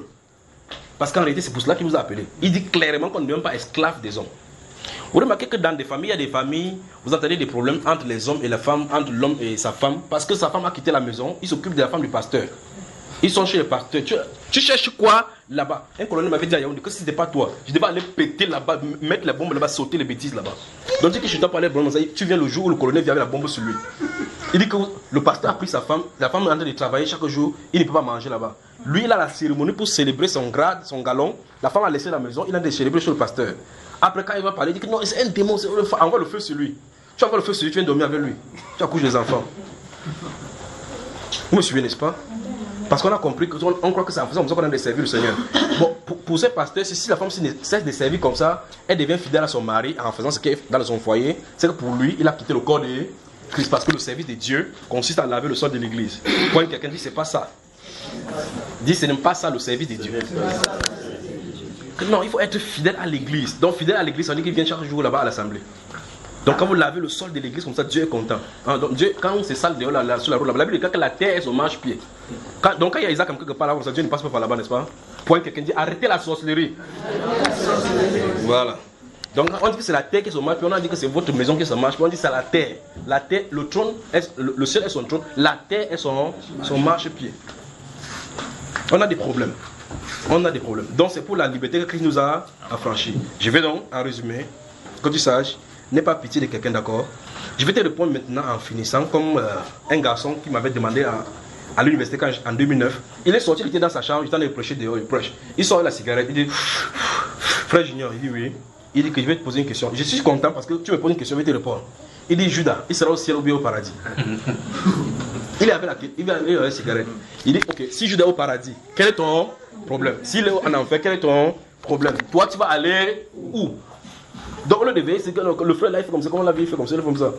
Parce qu'en réalité, c'est pour cela qu'il vous a appelé. Il dit clairement qu'on ne devient pas esclave des hommes. Vous remarquez que dans des familles, il y a des familles, vous entendez des problèmes entre les hommes et la femme, entre l'homme et sa femme, parce que sa femme a quitté la maison, il s'occupe de la femme du pasteur. Ils sont chez le pasteur. Tu cherches quoi là-bas? Un colonel m'avait dit à Yaoundé que si ce n'était pas toi, je devais aller péter là-bas, mettre la bombe là-bas, sauter les bêtises là-bas. Donc dit que je dois parler de tu viens le jour où le colonel vient avec la bombe sur lui. Il dit que le pasteur a pris sa femme, la femme est en train de travailler chaque jour, il ne peut pas manger là-bas. Lui, il a la cérémonie pour célébrer son grade, son galon. La femme a laissé la maison, il a célébré chez le pasteur. Après, quand il va parler, il dit que non, c'est un démon, envoie le feu sur lui. Tu envoies le feu sur lui, tu viens dormir avec lui. Tu accouches les enfants. Vous me suivez, n'est-ce pas? Parce qu'on a compris, on croit que c'est en faisant comme ça qu'on a de servir le Seigneur. Bon, pour ces pasteurs, si la femme cesse de servir comme ça, elle devient fidèle à son mari en faisant ce qu'elle fait dans son foyer, c'est que pour lui, il a quitté le corps de Christ. Parce que le service de Dieu consiste à laver le sol de l'église. Quand quelqu'un dit, c'est pas ça. Dit, ce n'est pas ça le service de Dieu. Non, il faut être fidèle à l'église. Donc, fidèle à l'église, ça veut dire qu'il vient chaque jour là-bas à l'assemblée. Donc, quand vous lavez le sol de l'église comme ça, Dieu est content. Hein, donc, Dieu, quand on se sale dehors là, sur la route, la Bible dit que la terre est son marche-pied. Donc, quand il y a Isaac quelque part là, Dieu ne passe pas par là-bas, n'est-ce pas? Point quelqu'un dit arrêtez la sorcellerie. Voilà. Donc, on dit que c'est la terre qui est son marche-pied. On a dit que c'est votre maison qui est son marche-pied. On dit que c'est la terre. La terre, le trône, le ciel est son trône. La terre est son marche-pied. On a des problèmes. On a des problèmes. Donc, c'est pour la liberté que Christ nous a affranchis. Je vais donc, en résumé, que tu saches, n'aie pas pitié de quelqu'un, d'accord? Je vais te répondre maintenant en finissant, comme un garçon qui m'avait demandé à l'université en 2009. Il est sorti, il était dans sa chambre, il était en train de prêcher dehors, il prêche. Il sort la cigarette, il dit, frère Junior, il dit oui. Il dit que je vais te poser une question. Je suis content parce que tu me poses une question, je vais te répondre. Il dit, Judas, il sera au ciel ou bien au paradis? Il avait la cigarette. Il dit, ok, si Judas est au paradis, quel est ton problème? S'il est en enfer, quel est ton problème? Toi, tu vas aller où? Donc on le devait, c'est que le frère là il fait comme ça, comme on l'a vu, il fait comme ça, il fait comme ça.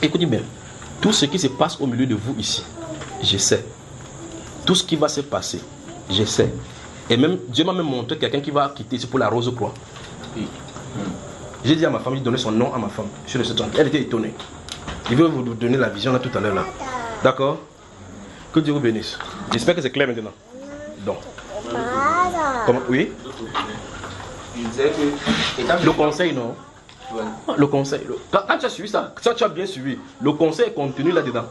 Écoutez bien, tout ce qui se passe au milieu de vous ici, je sais. Tout ce qui va se passer, je sais. Et même, Dieu m'a même montré quelqu'un qui va quitter ici pour la Rose-Croix. J'ai dit à ma femme, j'ai donné son nom à ma femme. Je suis tranquille. Elle était étonnée. Je vais vous donner la vision là tout à l'heure là. D'accord? Que Dieu vous bénisse. J'espère que c'est clair maintenant. Donc. Comment? Oui? Le conseil, non? Le conseil. Quand tu as suivi ça, tu as bien suivi. Le conseil est contenu là-dedans.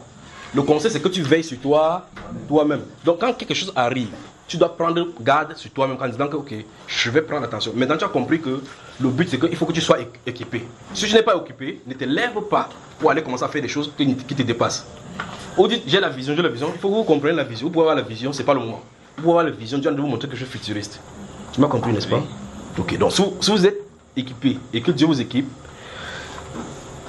Le conseil, c'est que tu veilles sur toi-même. Donc, quand quelque chose arrive, tu dois prendre garde sur toi-même en disant que, ok, je vais prendre attention. Maintenant, tu as compris que le but, c'est qu'il faut que tu sois équipé. Si tu n'es pas occupé, ne te lève pas pour aller commencer à faire des choses qui te dépassent. Vous dites, j'ai la vision. Il faut que vous compreniez la vision. Vous pouvez avoir la vision, ce n'est pas le moment. Vous pouvez avoir la vision, Dieu va vous montrer que je suis futuriste. Tu m'as compris, n'est-ce pas? Ok, donc si vous êtes équipé et que Dieu vous équipe,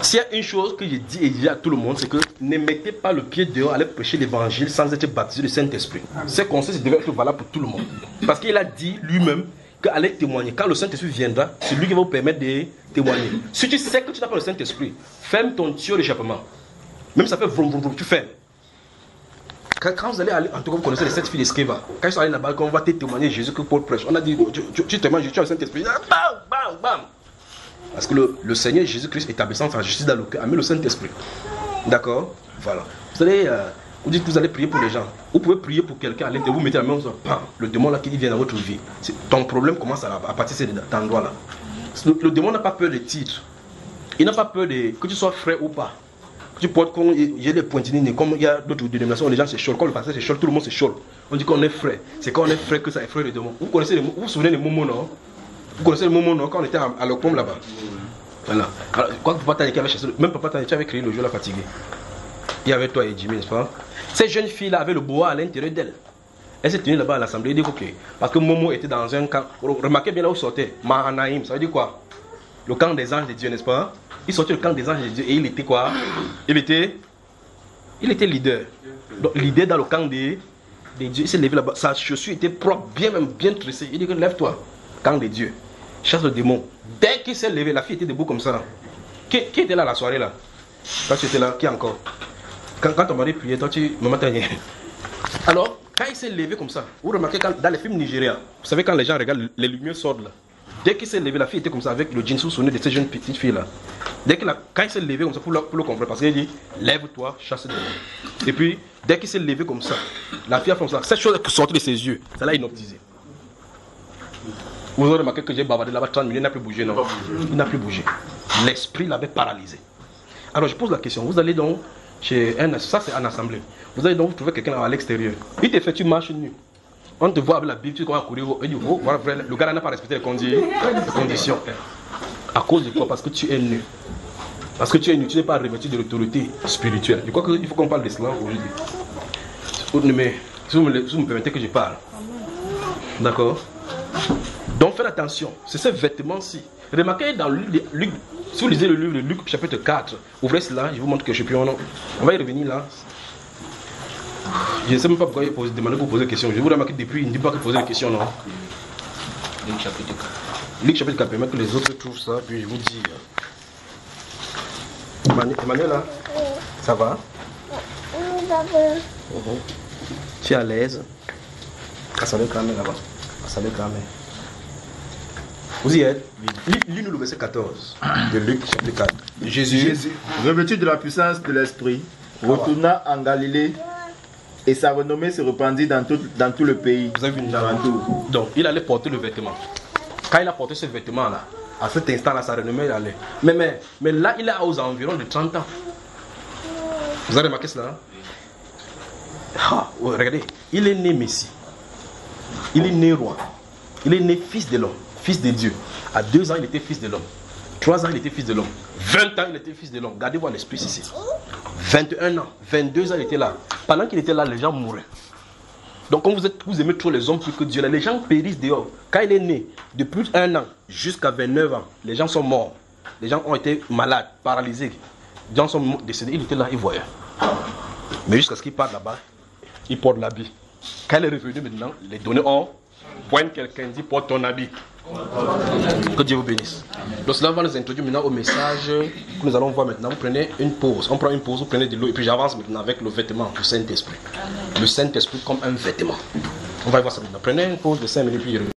s'il y a une chose que j'ai dit et dit à tout le monde, c'est que ne mettez pas le pied dehors, allez prêcher l'évangile sans être baptisé du Saint-Esprit. Ce conseil devait être valable pour tout le monde. Parce qu'il a dit lui-même qu'allez témoigner. Quand le Saint-Esprit viendra, c'est lui qui va vous permettre de témoigner. Si tu sais que tu n'as pas le Saint-Esprit, ferme ton tuyau d'échappement. Même ça fait vroom vroom vroom, tu fermes. Quand vous allez aller, en tout cas vous connaissez les 7 filles d'Esqueva. Quand ils sont allés là-bas, quand on va te témoigner Jésus que Paul prêche, on a dit, tu témoignes Jésus, tu as le Saint-Esprit. Bam, bam, bam. Parce que le Seigneur Jésus-Christ établissant sa justice dans le cœur a mis le Saint-Esprit. D'accord? Voilà. Vous allez, vous dites que vous allez prier pour les gens. Vous pouvez prier pour quelqu'un à l'intérieur, vous mettez la main, le démon là qui vient dans votre vie. Ton problème commence à partir de cet endroit-là. Le démon n'a pas peur des titres. Il n'a pas peur que tu sois frère ou pas. Tu portes comme j'ai des pointinines, comme il y a d'autres dénominations, les gens se chôlent. Quand le pasteur se chôle, tout le monde se chôle. On dit qu'on est frère. C'est quand on est frère que ça effraie le démon. Vous vous souvenez des moments, non? Vous connaissez le moment, non? Quand on était à l'Ocom là-bas. Voilà. Alors, quand Papa Taniki avait chassé, même Papa Taniki avait créé le jeu La Fatiguée. Il y avait toi et Jimmy, n'est-ce pas? Cette jeune fille-là avait le bois à l'intérieur d'elle. Elle s'est tenue là-bas à l'assemblée. Elle dit ok. Parce que Momo était dans un camp. Remarquez bien là où il sortait. Mahanaïm, ça veut dire quoi? Le camp des anges de Dieu, n'est-ce pas? Il sortait le camp des anges de Dieu et il était quoi? Il était leader. Donc, leader dans le camp des dieux. Il s'est levé là-bas. Sa chaussure était propre, bien tressée. Il dit que lève-toi. Camp des dieux. Chasse le démon. Dès qu'il s'est levé, la fille était debout comme ça. Qui était là la soirée là? Quand tu étais là, qui encore? Quand ton mari priait, toi tu me m'attendais. Alors, quand il s'est levé comme ça, vous remarquez dans les films nigériens, vous savez quand les gens regardent, les lumières sortent là. Dès qu'il s'est levé, la fille était comme ça avec le jean sous-sonné de cette jeune petite fille là. Quand il s'est levé comme ça, pour le comprendre, parce qu'il dit lève-toi, chasse le démon. Et puis, dès qu'il s'est levé comme ça, la fille a fait comme ça. Cette chose qui sortait de ses yeux, ça l'a hypnotisé. Vous avez remarqué que j'ai bavardé là-bas 30 minutes, il n'a plus bougé, non? Il n'a plus bougé. L'esprit l'avait paralysé. Alors je pose la question, vous allez donc chez ça c'est en assemblée. Vous allez donc trouver quelqu'un à l'extérieur. Il te fait, tu marches nu. On te voit avec la Bible, tu commences à courir. Il dit, oh, voilà, le gars n'a pas respecté les conditions. À cause de quoi? Parce que tu es nu. Parce que tu es nu, tu n'es pas revêtu de l'autorité spirituelle. Je crois qu'il faut qu'on parle de cela aujourd'hui. Mais si vous me permettez que je parle. D'accord? Donc faites attention, c'est ce vêtement-ci. Remarquez dans Luc, si vous lisez le livre de Luc chapitre 4, ouvrez cela, je vous montre que je suis plus en nom. On va y revenir là. Je ne sais même pas pourquoi il demande pour poser des questions. Je vous remarque depuis, il ne dit pas que poser des questions, non? Luc chapitre 4. Luc chapitre 4, permet que les autres trouvent ça, puis je vous dis. Emmanuel là, ça va? Tu es à l'aise? Assemblée quand même là-bas. Assemblée quand même. Vous y êtes? Lis-nous le verset 14 de Luc chapitre 4. Jésus, revêtu de la puissance de l'Esprit, retourna en Galilée et sa renommée se répandit dans tout le pays. Vous avez vu donc, il allait porter le vêtement. Quand il a porté ce vêtement-là, à cet instant-là, sa renommée, il allait. Mais là, il est aux environs de 30 ans. Vous avez remarqué cela? Regardez, il est né Messie. Il est né roi. Il est né fils de l'homme. Fils de Dieu. À 2 ans, il était fils de l'homme. 3 ans, il était fils de l'homme. 20 ans, il était fils de l'homme. Gardez-vous l'esprit ici. 21 ans, 22 ans, il était là. Pendant qu'il était là, les gens mouraient. Donc, quand vous aimez trop les hommes plus que Dieu, les gens périssent dehors. Quand il est né, de plus d'1 an jusqu'à 29 ans, les gens sont morts. Les gens ont été malades, paralysés. Les gens sont décédés. Il était là, il voyait. Mais jusqu'à ce qu'il parte là-bas, il porte l'habit. Quand il est revenu maintenant, les données ont. Pointe quelqu'un dit porte ton habit. Que Dieu vous bénisse. Donc cela va nous introduire maintenant au message que nous allons voir maintenant. Vous prenez une pause. On prend une pause, vous prenez de l'eau et puis j'avance maintenant avec le vêtement du Saint-Esprit. Le Saint-Esprit comme un vêtement. On va y voir ça maintenant. Prenez une pause de 5 minutes puis